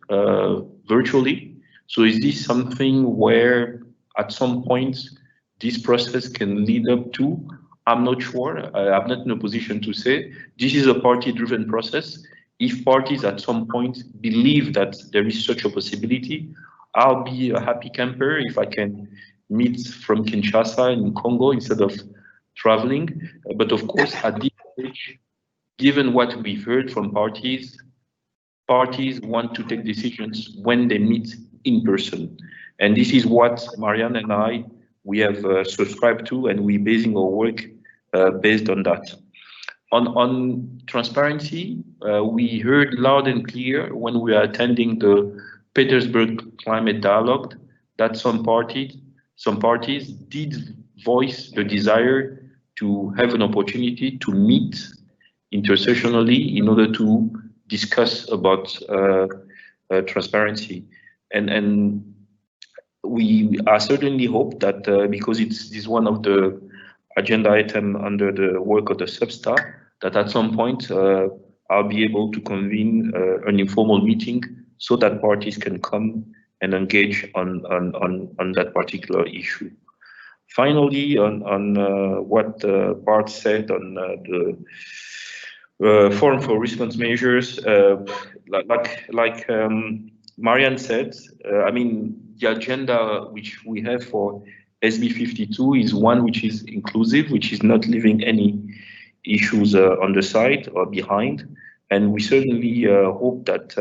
virtually. So is this something where at some point this process can lead up to? I'm not sure. I'm not in a position to say. This is a party-driven process. if parties at some point believe that there is such a possibility, I'll be a happy camper if I can meet from Kinshasa in Congo instead of traveling. But of course, at this stage, given what we've heard from parties want to take decisions when they meet in person. And this is what Marianne and we have subscribed to, and we're basing our work based on that. On transparency, we heard loud and clear when we are attending the Petersburg Climate Dialogue that some parties did voice the desire to have an opportunity to meet intersessionally in order to discuss about transparency. And we are certainly hope that because this is one of the agenda item under the work of the Substa, that at some point I'll be able to convene an informal meeting so that parties can come and engage on that particular issue. Finally, on what Bart said on the Forum for Response Measures, like Marianne said, I mean, the agenda which we have for SB 52 is one which is inclusive, which is not leaving any issues on the side or behind. And we certainly hope that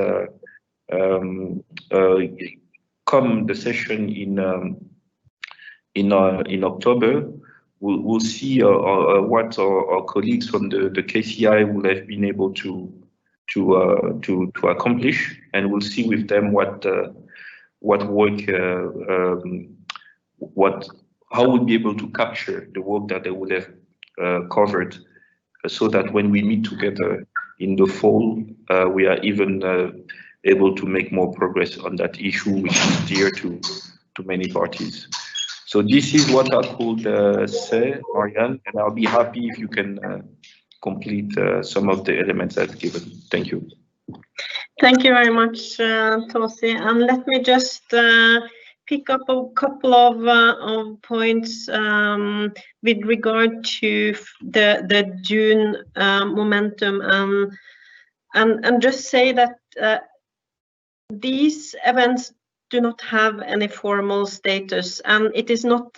come the session in October, we'll see what our colleagues from the KCI will have been able to accomplish, and we'll see with them how we'll be able to capture the work that they would have covered, so that when we meet together in the fall, we are even able to make more progress on that issue, which is dear to many parties. So this is what I could say, Marianne, and I'll be happy if you can complete some of the elements I've given. Thank you. Thank you very much, Tosi. And let me just pick up a couple of points with regard to the June momentum, and just say that these events do not have any formal status, and it is not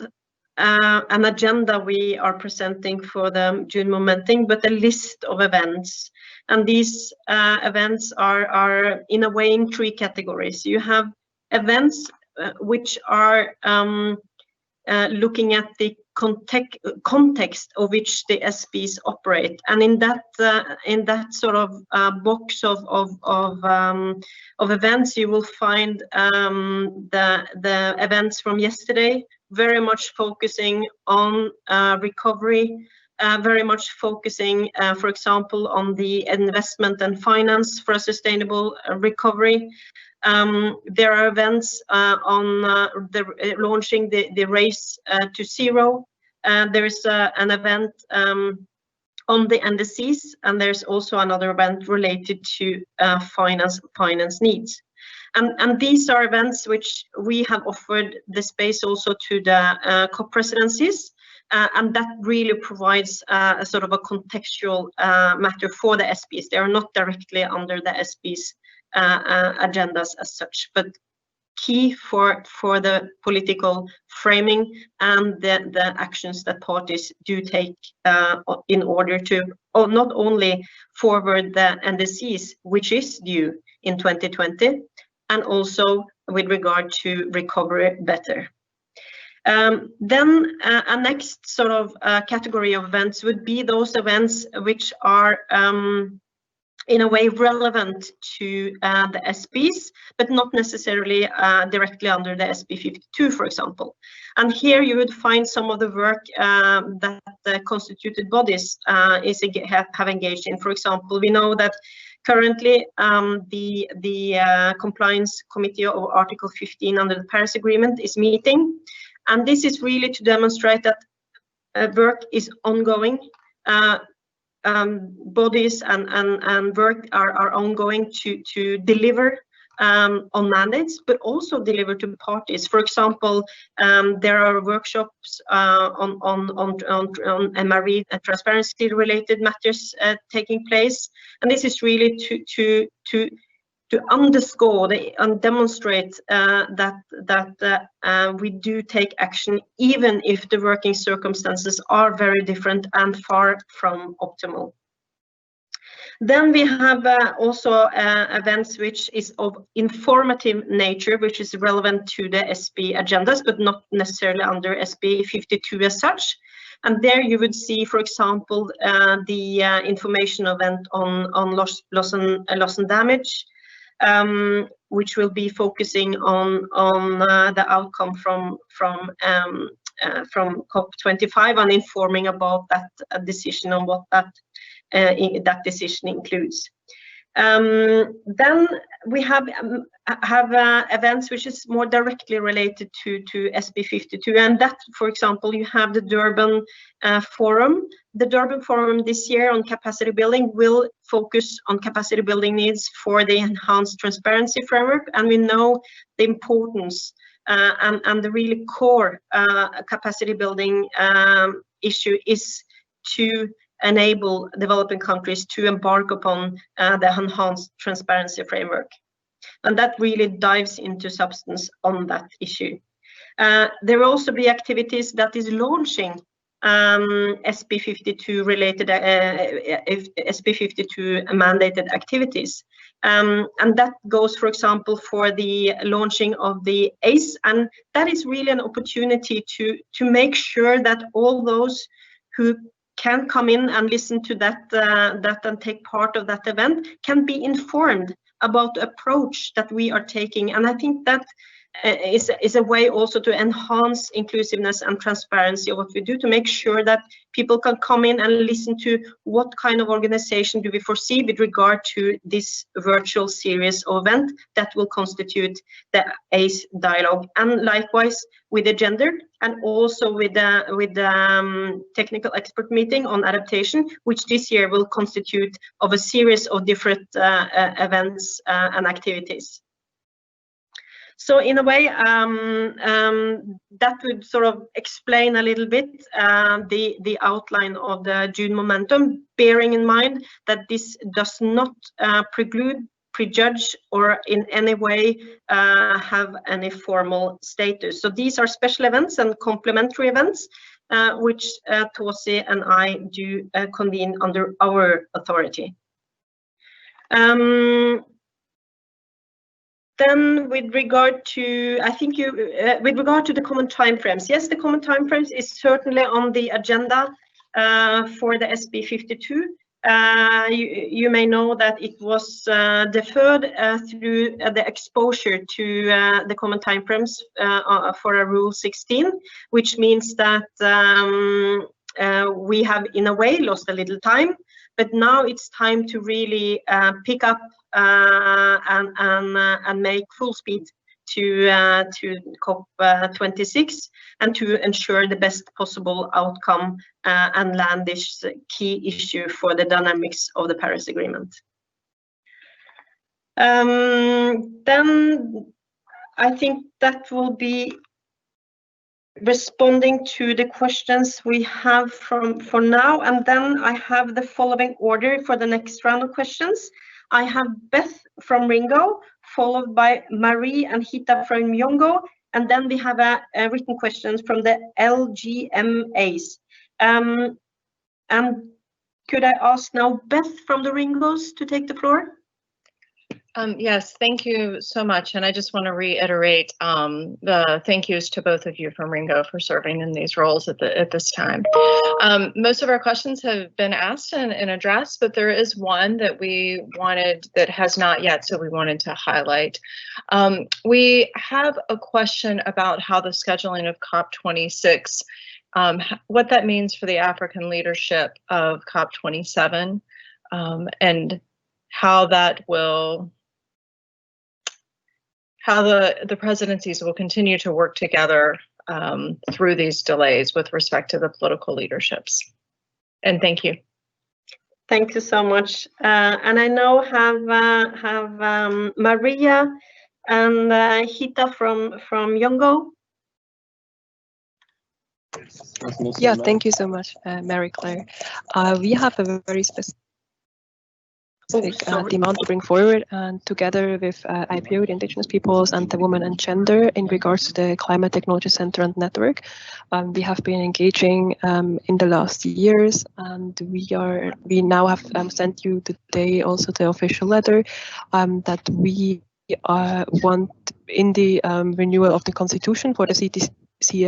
an agenda we are presenting for the June momentum, but a list of events. And these events are in a way in three categories. You have events which are looking at the context of which the SPs operate, and in that sort of box of events, you will find the events from yesterday, very much focusing on recovery, very much focusing, for example, on the investment and finance for a sustainable recovery. There are events on launching the race to zero. There is an event on the NDCs, and there's also another event related to finance needs. And these are events which we have offered the space also to the COP presidencies, and that really provides a sort of a contextual matter for the SPs. They are not directly under the SPs agendas as such, but key for the political framing and the actions that parties do take in order to not only forward the NDCs, which is due in 2020, and also with regard to recovery better. Then a next sort of category of events would be those events which are in a way relevant to the SPs, but not necessarily directly under the SB 52, for example. And here you would find some of the work that the constituted bodies have engaged in. For example, we know that currently the Compliance Committee of Article 15 under the Paris Agreement is meeting. And this is really to demonstrate that work is ongoing. Bodies and work are ongoing to deliver on mandates, but also deliver to parties. For example, there are workshops on MRE transparency related matters taking place, and this is really to underscore and demonstrate that we do take action even if the working circumstances are very different and far from optimal. Then we have also events which is of informative nature, which is relevant to the SB agendas, but not necessarily under SB 52 as such. And there you would see, for example, the information event on loss and damage, which will be focusing on the outcome from COP25 and informing about that decision on what that decision includes. Then we have events which is more directly related to SB 52, and that, for example, you have the Durban Forum. The Durban Forum this year on capacity building will focus on capacity building needs for the enhanced transparency framework, and we know the importance and the really core capacity building issue is to enable developing countries to embark upon the enhanced transparency framework. And that really dives into substance on that issue. There will also be activities that is launching SB 52 related, SB 52 mandated activities. And that goes, for example, for the launching of the ACE, and that is really an opportunity to make sure that all those who can come in and listen to that and take part of that event can be informed about the approach that we are taking. And I think that is a way also to enhance inclusiveness and transparency of what we do, to make sure that people can come in and listen to what kind of organization do we foresee with regard to this virtual series of event that will constitute the ACE dialogue, and likewise with the gender, and also with the technical expert meeting on adaptation, which this year will constitute of a series of different events and activities. So in a way, that would sort of explain a little bit the outline of the June momentum, bearing in mind that this does not prejudge, or in any way have any formal status. So these are special events and complementary events, which Tosi and I do convene under our authority. Then with regard to, I think with regard to the common timeframes, yes, the common timeframes is certainly on the agenda for the SB 52. You may know that it was deferred through the exposure to the common timeframes for a Rule 16, which means that we have in a way lost a little time, but now it's time to really pick up and make full speed to COP26 and to ensure the best possible outcome and land this key issue for the dynamics of the Paris Agreement. Then I think that will be responding to the questions we have for now, and then I have the following order for the next round of questions. I have Beth from Ringo, followed by Marie and Hita from Yongo, and then we have a written questions from the LGMAs. And could I ask now Beth from the Ringos to take the floor? Yes, thank you so much. And I just want to reiterate the thank yous to both of you from Ringo for serving in these roles at this time. Most of our questions have been asked and addressed, but there is one that we wanted that has not yet, so we wanted to highlight. We have a question about how the scheduling of COP26, what that means for the African leadership of COP27, and how that will, how the presidencies will continue to work together through these delays with respect to the political leaderships. And thank you. Thank you so much. And I now have Maria and Hita from Yongo. Yeah, thank you so much, Mary Claire. We have a very specific demand to bring forward, and together with IPO, the Indigenous Peoples, and the Women and Gender in regards to the Climate Technology Center and Network, we have been engaging in the last years, and we now have sent you today also the official letter that we want in the renewal of the constitution for the CTC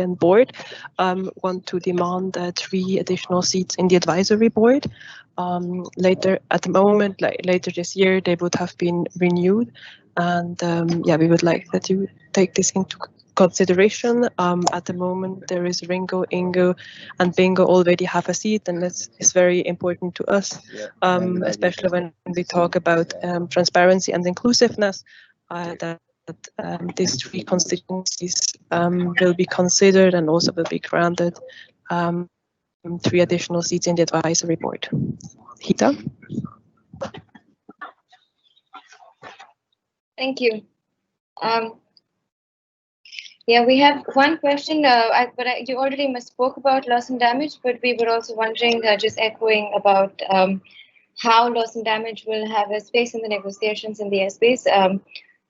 and board, want to demand 3 additional seats in the advisory board. Later, at the moment, later this year, they would have been renewed, and yeah, we would like that you take this into consideration. At the moment, there is Ringo, Ingo, and Bingo already have a seat, and it's very important to us, especially when we talk about transparency and inclusiveness, that these 3 constituencies will be considered and also will be granted 3 additional seats in the advisory board. Hita? Thank you. Yeah, we have one question, you already spoke about loss and damage, but we were also wondering, just echoing about how loss and damage will have a space in the negotiations in the airspace,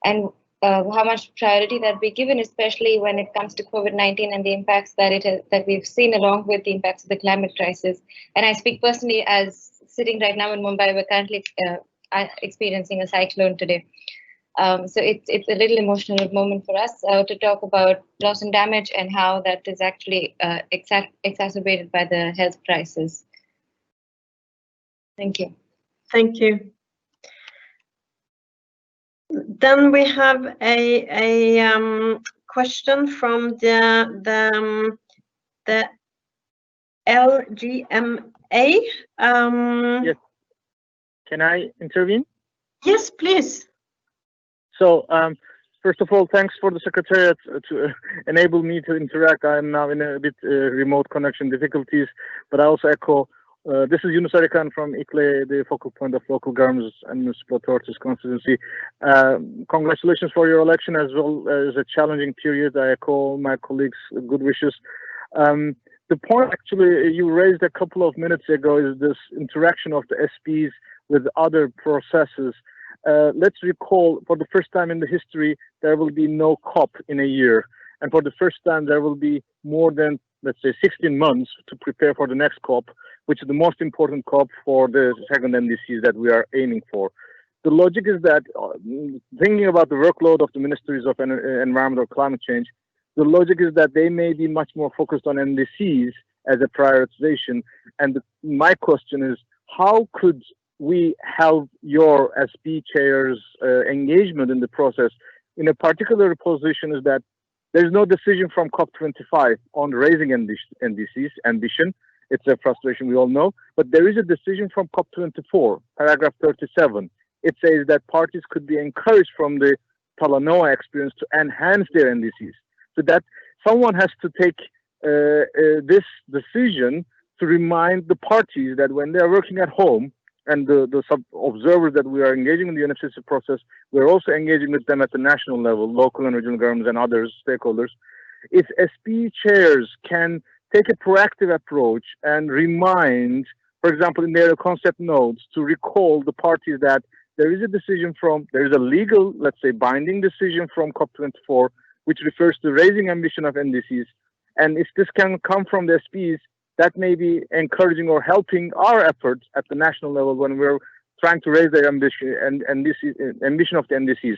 and how much priority that be given, especially when it comes to COVID-19 and the impacts that we've seen, along with the impacts of the climate crisis. And I speak personally, as sitting right now in Mumbai, we're currently experiencing a cyclone today. So it's a little emotional moment for us to talk about loss and damage and how that is actually exacerbated by the health crisis. Thank you. Thank you. Then we have a question from the LGMA. Yes. Can I intervene? Yes, please. So, first of all, thanks for the Secretariat to enable me to interact. I'm now in a bit remote connection difficulties, but I also echo. This is Yunus Arikan from ICLE, the focal point of local governments and municipal authorities constituency. Congratulations for your election, as well as a challenging period. I echo my colleagues' good wishes. The point actually you raised a couple of minutes ago is this interaction of the SPs with other processes. Let's recall, for the first time in the history, there will be no COP in a year. And for the first time, there will be more than, let's say, 16 months to prepare for the next COP, which is the most important COP for the second NDCs that we are aiming for. The logic is that, thinking about the workload of the Ministries of Environment or Climate Change, the logic is that they may be much more focused on NDCs as a prioritization. And my question is, how could we help your SP chairs' engagement in the process in a particular position is that there's no decision from COP25 on raising NDCs ambition. It's a frustration we all know, but there is a decision from COP24, paragraph 37. It says that parties could be encouraged from the Talanoa experience to enhance their NDCs. So that someone has to take this decision to remind the parties that when they are working at home, and the sub-observers that we are engaging in the UNFCCC process, we're also engaging with them at the national level, local and regional governments and others, stakeholders. If SP chairs can take a proactive approach and remind, for example, in their concept notes, to recall the parties that there is a decision there is a legal, let's say, binding decision from COP24, which refers to raising ambition of NDCs. And if this can come from the SPs, that may be encouraging or helping our efforts at the national level when we're trying to raise their ambition and this ambition of the NDCs.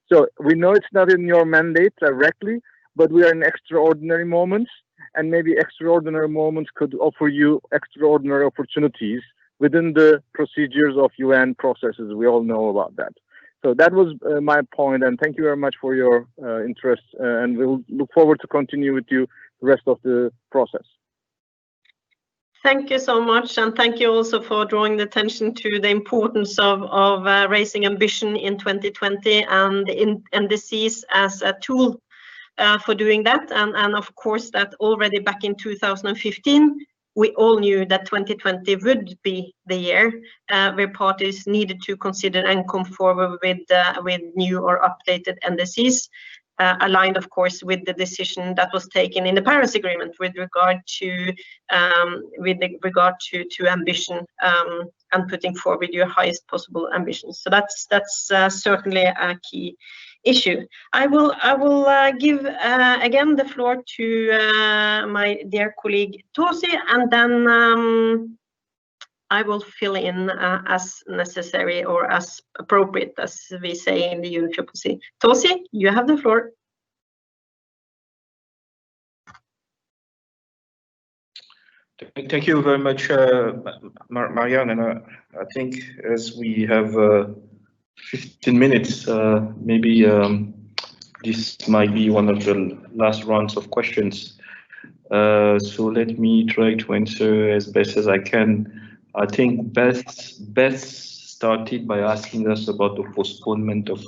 So we know it's not in your mandate directly, but we are in extraordinary moments, and maybe extraordinary moments could offer you extraordinary opportunities within the procedures of UN processes. We all know about that. So that was my point, and thank you very much for your interest, and we'll look forward to continue with you the rest of the process. Thank you so much, and thank you also for drawing the attention to the importance of raising ambition in 2020 and in NDCs as a tool for doing that. And of course, that already back in 2015, we all knew that 2020 would be the year where parties needed to consider and come forward with new or updated NDCs, aligned, of course, with the decision that was taken in the Paris Agreement with regard to ambition and putting forward your highest possible ambitions. So that's certainly a key issue. I will give again the floor to my dear colleague Tosi, and then I will fill in as necessary or as appropriate, as we say in the UNFCCC. Tosi, you have the floor. Thank you very much, Marianne. And I think as we have 15 minutes, maybe this might be one of the last rounds of questions. So let me try to answer as best as I can. I think Beth started by asking us about the postponement of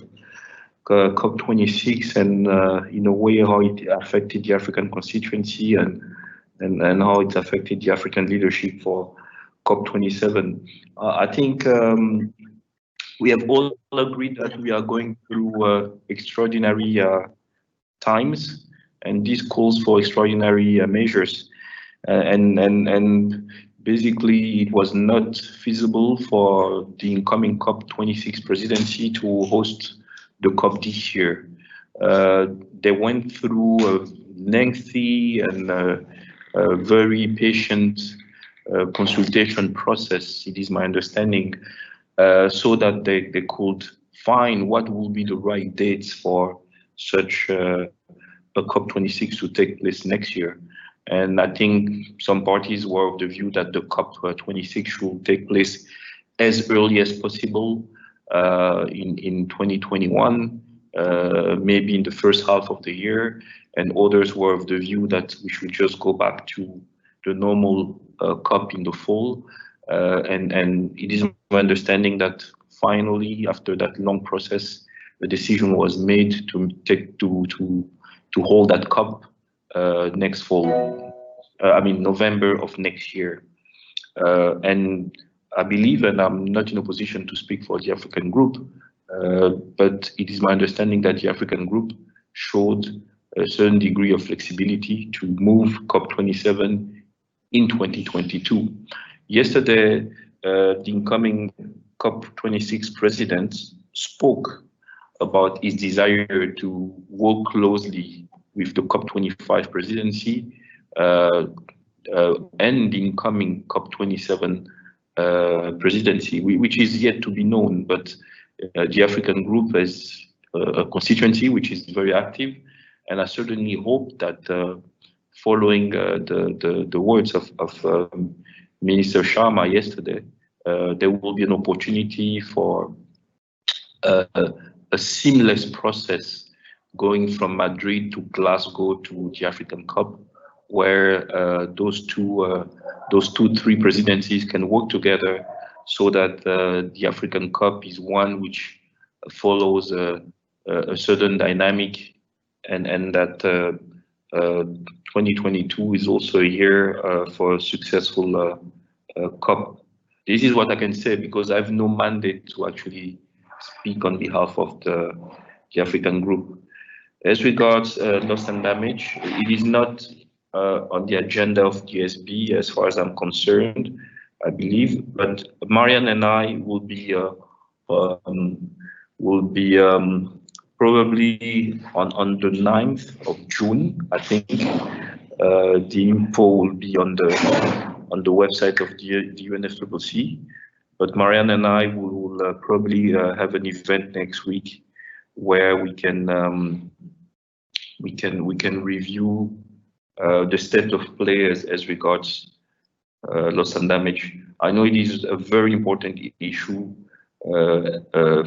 COP26 and in a way how it affected the African constituency and how it affected the African leadership for COP27. I think we have all agreed that we are going through extraordinary times, and this calls for extraordinary measures. And basically, it was not feasible for the incoming COP26 presidency to host the COP this year. They went through a lengthy and very patient consultation process, it is my understanding, so that they could find what will be the right dates for such a COP26 to take place next year. And I think some parties were of the view that the COP26 should take place as early as possible in 2021, maybe in the first half of the year, and others were of the view that we should just go back to the normal COP in the fall. And it is my understanding that finally, after that long process, the decision was made to hold that COP next fall. November of next year. And I believe, and I'm not in a position to speak for the African group, but it is my understanding that the African group showed a certain degree of flexibility to move COP27 in 2022. Yesterday, the incoming COP26 president spoke about his desire to work closely with the COP25 presidency and the incoming COP27 presidency, which is yet to be known, but the African group has a constituency which is very active, and I certainly hope that following the words of Minister Sharma yesterday, there will be an opportunity for a seamless process going from Madrid to Glasgow to the African COP, where those three presidencies can work together so that the African COP is one which follows a certain dynamic, and that 2022 is also a year for a successful COP. This is what I can say because I have no mandate to actually speak on behalf of the African group. As regards loss and damage, it is not on the agenda of GSB as far as I'm concerned, I believe, but Marianne and I will be probably on the 9th of June, I think. The info will be on the website of the UNFCCC, but Marianne and I will probably have an event next week where we can review the state of play as regards loss and damage. I know it is a very important issue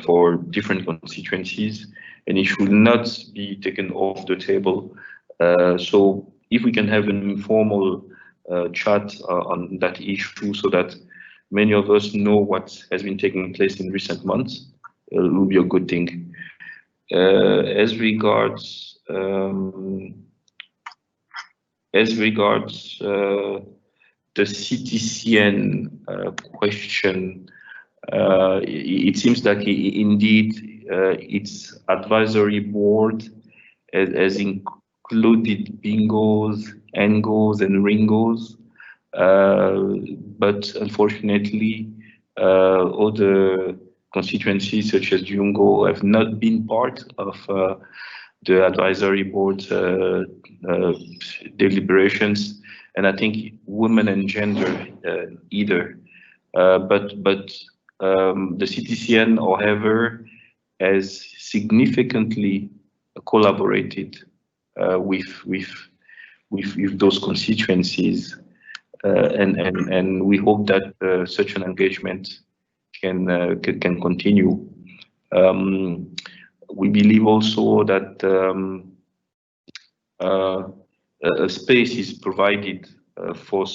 for different constituencies, and it should not be taken off the table. So if we can have an informal chat on that issue so that many of us know what has been taking place in recent months, it will be a good thing. As regards CTCN question, it seems like indeed its advisory board has included bingos, NGOs, and ringos, but unfortunately, other constituencies such as Jungo have not been part of the advisory board deliberations, and I think women and gender either. But the CTCN, however, has significantly collaborated with those constituencies, and we hope that such an engagement can continue. We believe also that a space is provided for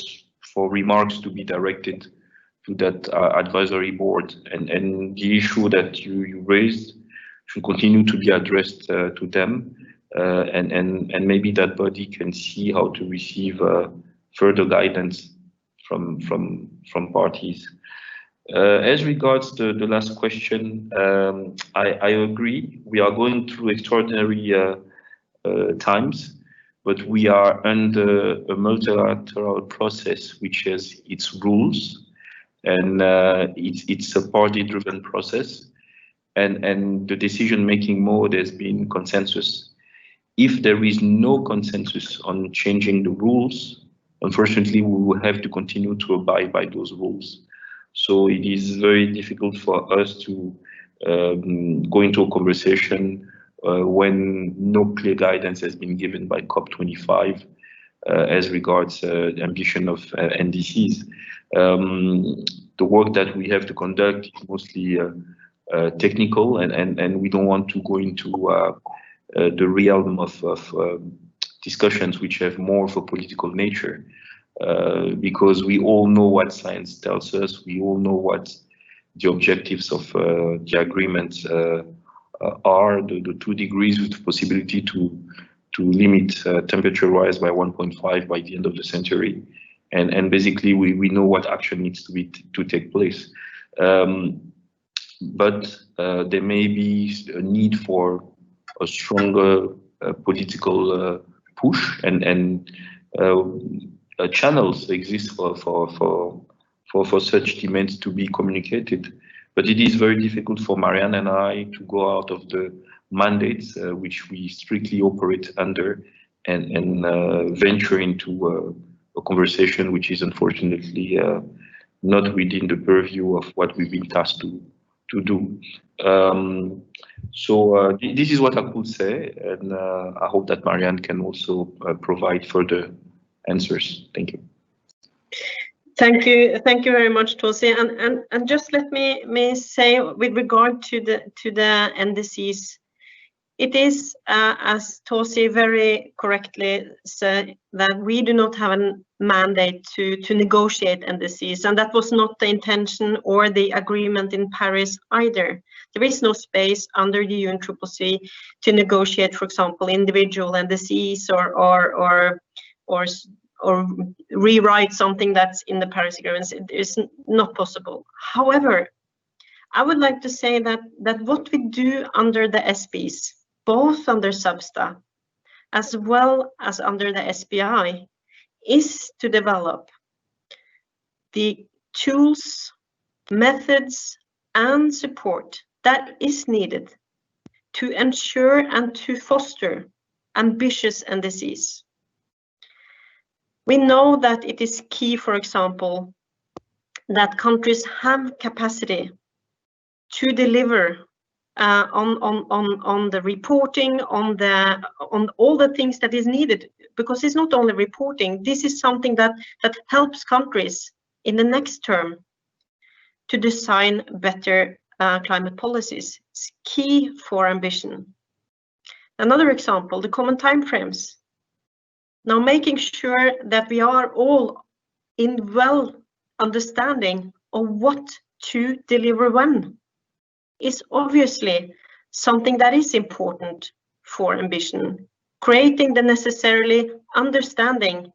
remarks to be directed to that advisory board, and the issue that you raised should continue to be addressed to them, and maybe that body can see how to receive further guidance from parties. As regards the last question, I agree. We are going through extraordinary times, but we are under a multilateral process which has its rules, and it's a party-driven process, and the decision-making mode has been consensus. If there is no consensus on changing the rules, unfortunately, we will have to continue to abide by those rules. So it is very difficult for us to go into a conversation when no clear guidance has been given by COP25 as regards the ambition of NDCs. The work that we have to conduct is mostly technical, and we don't want to go into the realm of discussions which have more of a political nature. Because we all know what science tells us, we all know what the objectives of the agreement are, the 2 degrees with the possibility to limit temperature rise by 1.5 by the end of the century, and basically we know what action needs to take place. But there may be a need for a stronger political push, and channels exist for such demands to be communicated, but it is very difficult for Marianne and I to go out of the mandates which we strictly operate under, and venture into a conversation which is unfortunately not within the purview of what we've been tasked to do. So this is what I could say, and I hope that Marianne can also provide further answers. Thank you. Thank you very much, Tosi. And just let me say, with regard to the NDCs, it is as Tosi very correctly said, that we do not have a mandate to negotiate NDCs, and that was not the intention or the agreement in Paris either. There is no space under the UNFCCC to negotiate, for example, individual NDCs or rewrite something that's in the Paris Agreement. It is not possible. However, I would like to say that what we do under the SPs, both under SBSTA as well as under the SBI, is to develop the tools, methods, and support that is needed to ensure and to foster ambitious NDCs. We know that it is key, for example, that countries have capacity to deliver on the reporting, on all the things that is needed, because it's not only reporting. This is something that helps countries in the next term to design better climate policies. It's key for ambition. Another example, the common timeframes. Now, making sure that we are all in well understanding of what to deliver when is obviously something that is important for ambition, creating the necessarily understanding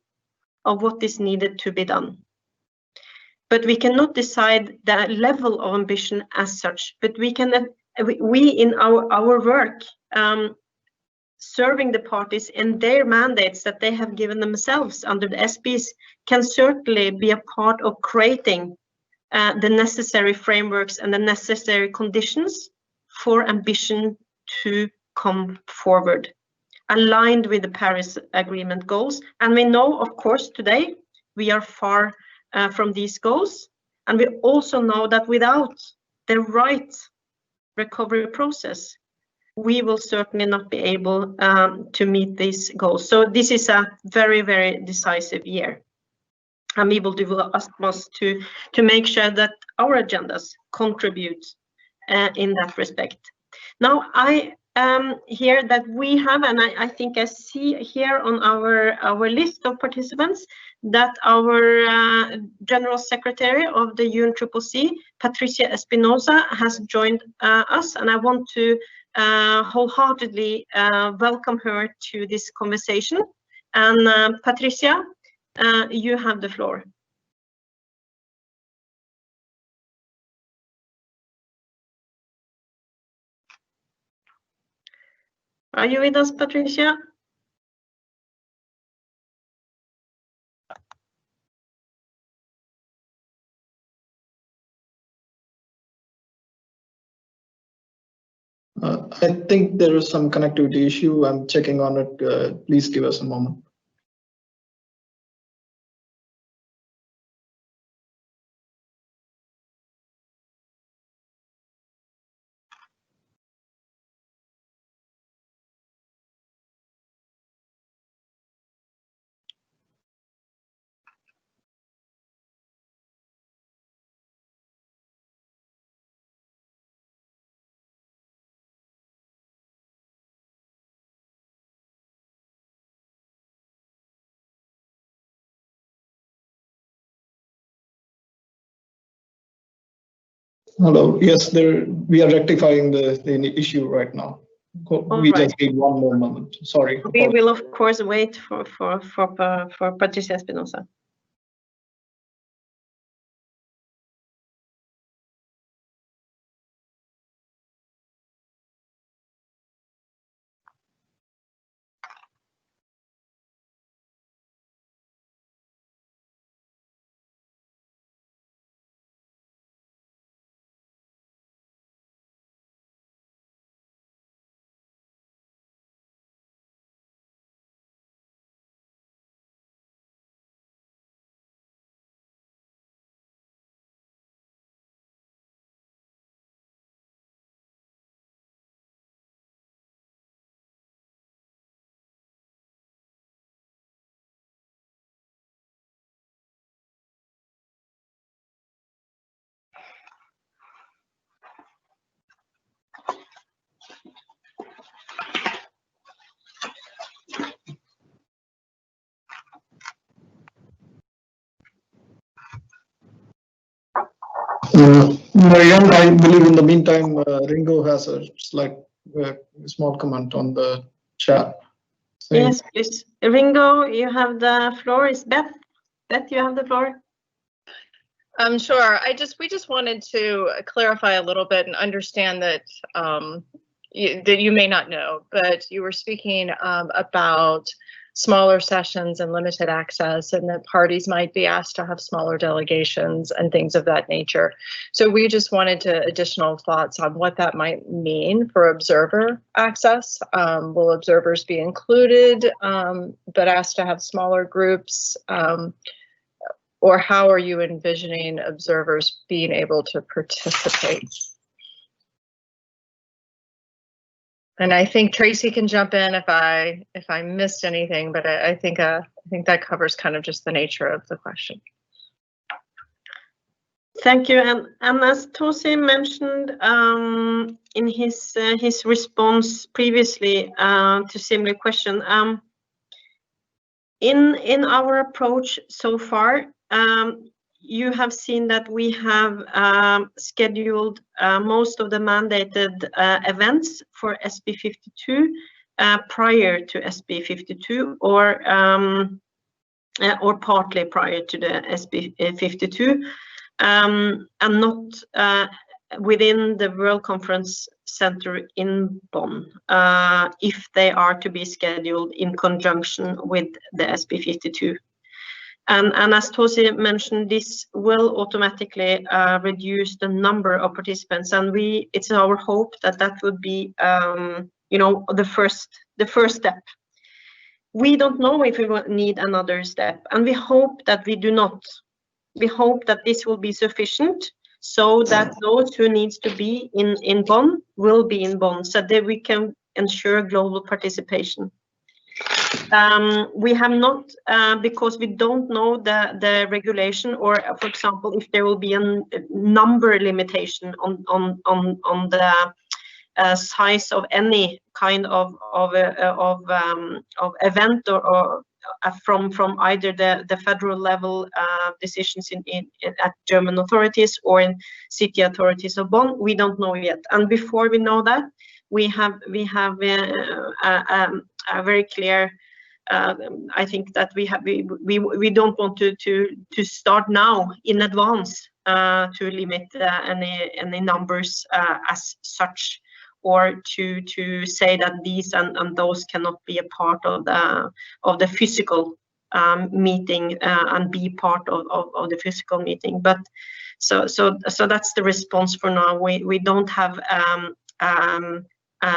of what is needed to be done. but we cannot decide the level of ambition as such. But we can, we in our work, serving the parties in their mandates that they have given themselves under the SPs, can certainly be a part of creating the necessary frameworks and the necessary conditions for ambition to come forward, aligned with the Paris Agreement goals. And we know, of course, today we are far from these goals. And we also know that without the right recovery process, we will certainly not be able to meet these goals. So this is a very, very decisive year. And we will do our utmost to make sure that our agendas contribute in that respect. Now, I hear that we have, and I think I see here on our list of participants, that our General Secretary of the UNCCC, Patricia Espinosa, has joined us, and I want to wholeheartedly welcome her to this conversation. And Patricia, you have the floor. Are you with us, Patricia? I think there is some connectivity issue. I'm checking on it. Please give us a moment. Hello. Yes, we are rectifying the issue right now. We just need one more moment. Sorry. We will, of course, wait for Patricia Espinosa. Marianne, I believe in the meantime, Ringo has a slight small comment on the chat. Yes, please. Ringo, you have the floor. Is Beth? Beth, you have the floor. Sure. We just wanted to clarify a little bit and understand that that you may not know, but you were speaking about smaller sessions and limited access, and that parties might be asked to have smaller delegations and things of that nature. So we just wanted additional thoughts on what that might mean for observer access. Will observers be included, but asked to have smaller groups? Or how are you envisioning observers being able to participate? And I think Tracy can jump in if I missed anything, but I think that covers kind of just the nature of the question. Thank you. And as Tosi mentioned in his response previously to similar question, in our approach so far, you have seen that we have scheduled most of the mandated events for SB 52 prior to SB 52 or partly prior to the SB 52. and not within the World Conference Center in Bonn, if they are to be scheduled in conjunction with the SB52. And as Tosi mentioned, this will automatically reduce the number of participants, and it's our hope that that would be, you know, the first step. We don't know if we will need another step, and we hope that we do not. We hope that this will be sufficient, so that those who needs to be in Bonn will be in Bonn, so that we can ensure global participation. We have not, because we don't know the regulation, or for example, if there will be a number limitation on the size of any kind of event, or from either the federal level decisions at German authorities or in city authorities of Bonn. We don't know yet, and before we know that, we have a very clear. I think that we don't want to start now in advance to limit any numbers as such, or to say that these and those cannot be a part of the physical meeting and be part of the physical meeting. But so that's the response for now. We don't have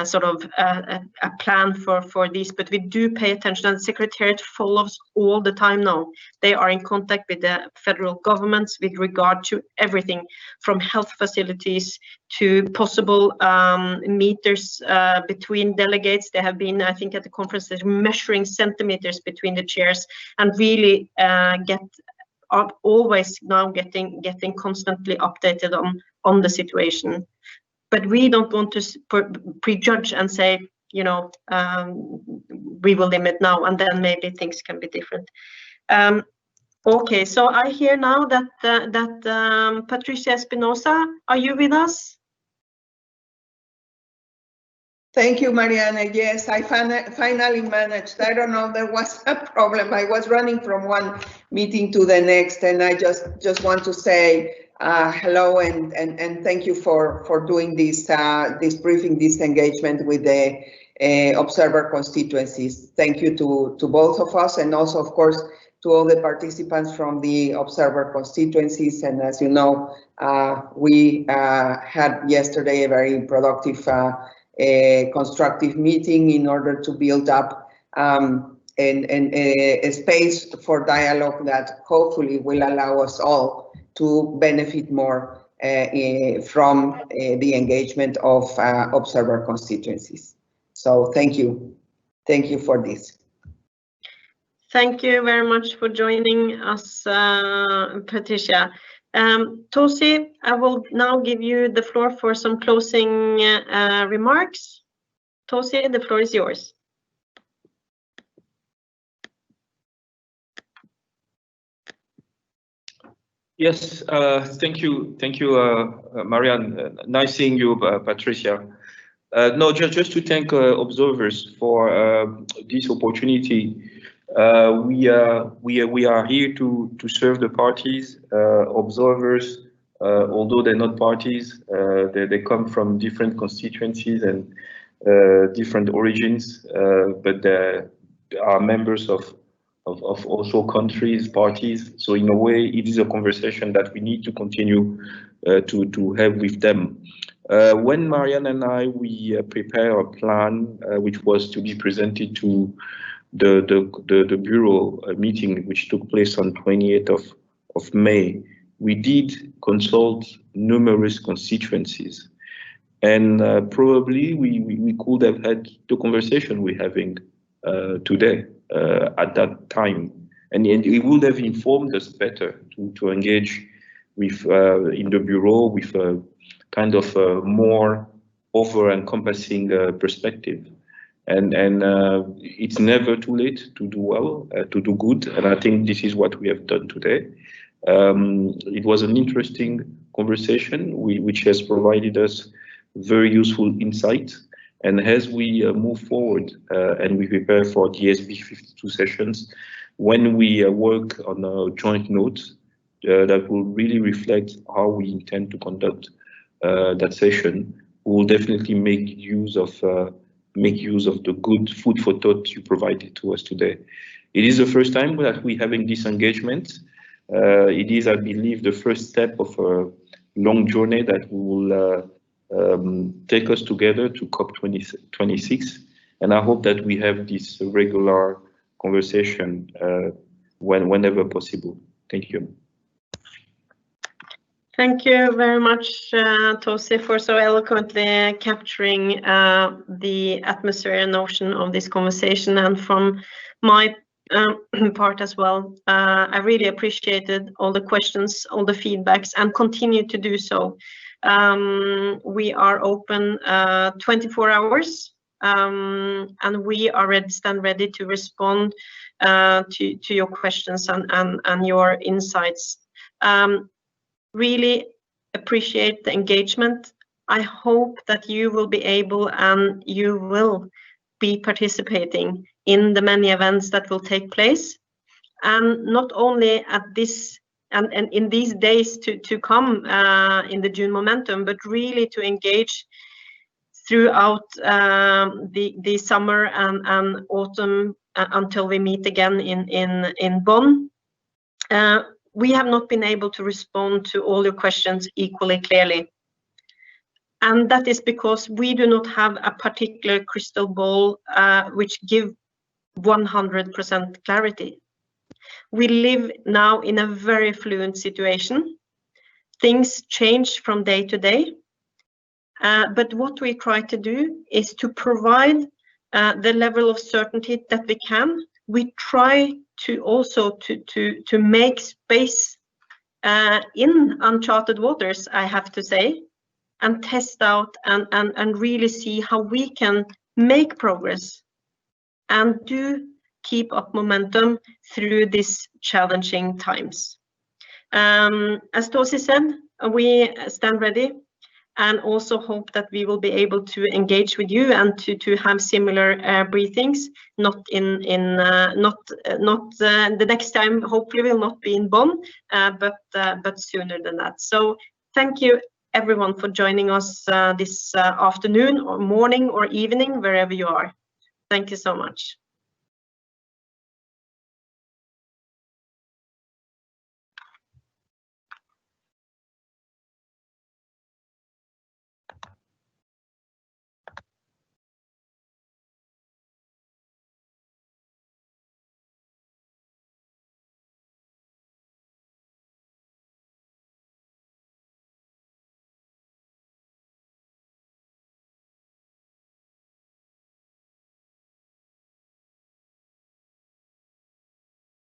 sort of a plan for this, but we do pay attention, and the Secretariat follows all the time now. They are in contact with the federal governments with regard to everything from health facilities to possible meters between delegates. They have been, I think, at the conference, they're measuring centimeters between the chairs, and really always now getting constantly updated on the situation. But we don't want to prejudge and say, you know, we will limit now, and then maybe things can be different. Okay, so I hear now that Patricia Espinosa, are you with us? Thank you, Mariana. Yes, I finally managed. I don't know, there was a problem. I was running from one meeting to the next, and I just want to say hello and thank you for doing this briefing, this engagement with the observer constituencies. Thank you to both of us, and also, of course, to all the participants from the observer constituencies. And as you know, we had yesterday a very productive, constructive meeting in order to build up a space for dialogue that hopefully will allow us all to benefit more from the engagement of observer constituencies. So thank you. Thank you for this. Thank you very much for joining us, Patricia. Tosi, I will now give you the floor for some closing remarks. Tosi, the floor is yours. Yes, thank you, Marianne. Nice seeing you, Patricia. No, just to thank observers for this opportunity. We are here to serve the parties. Observers, although they're not parties, they come from different constituencies and different origins, but they are members of also countries, parties. So in a way, it is a conversation that we need to continue to have with them. When Marianne and we prepare a plan which was to be presented to the bureau meeting, which took place on 28th of May, we did consult numerous constituencies, and probably we could have had the conversation we're having today at that time, and it would have informed us better to engage with in the bureau with a kind of more over-encompassing perspective. And it's never too late to do well, to do good, and I think this is what we have done today. It was an interesting conversation which has provided us very useful insight. And as we move forward and we prepare for the SB52 sessions, when we work on a joint note, that will really reflect how we intend to conduct that session. We will definitely make use of the good food for thought you provided to us today. It is the first time that we're having this engagement. It is, I believe, the first step of a long journey that will take us together to COP26. And I hope that we have this regular conversation whenever possible. Thank you. Thank you very much, Tosi, for so eloquently capturing the atmosphere and notion of this conversation. And from my part as well, I really appreciated all the questions, all the feedbacks, and continue to do so. We are open 24 hours, and we are stand ready to respond to your questions and your insights. Really appreciate the engagement. I hope that you will be able and you will be participating in the many events that will take place, and not only at this and in these days to come in the June Momentum, but really to engage throughout the summer and autumn until we meet again in Bonn. We have not been able to respond to all your questions equally clearly. And that is because we do not have a particular crystal ball which give 100% clarity. We live now in a very fluid situation. Things change from day to day. But what we try to do is to provide the level of certainty that we can. We try to also to make space in uncharted waters, I have to say, and test out and really see how we can make progress and do keep up momentum through these challenging times. As Tosi said, we stand ready and also hope that we will be able to engage with you and to have similar briefings. Not the next time. Hopefully, will not be in Bonn, but sooner than that. So thank you everyone for joining us this afternoon or morning or evening, wherever you are. Thank you so much.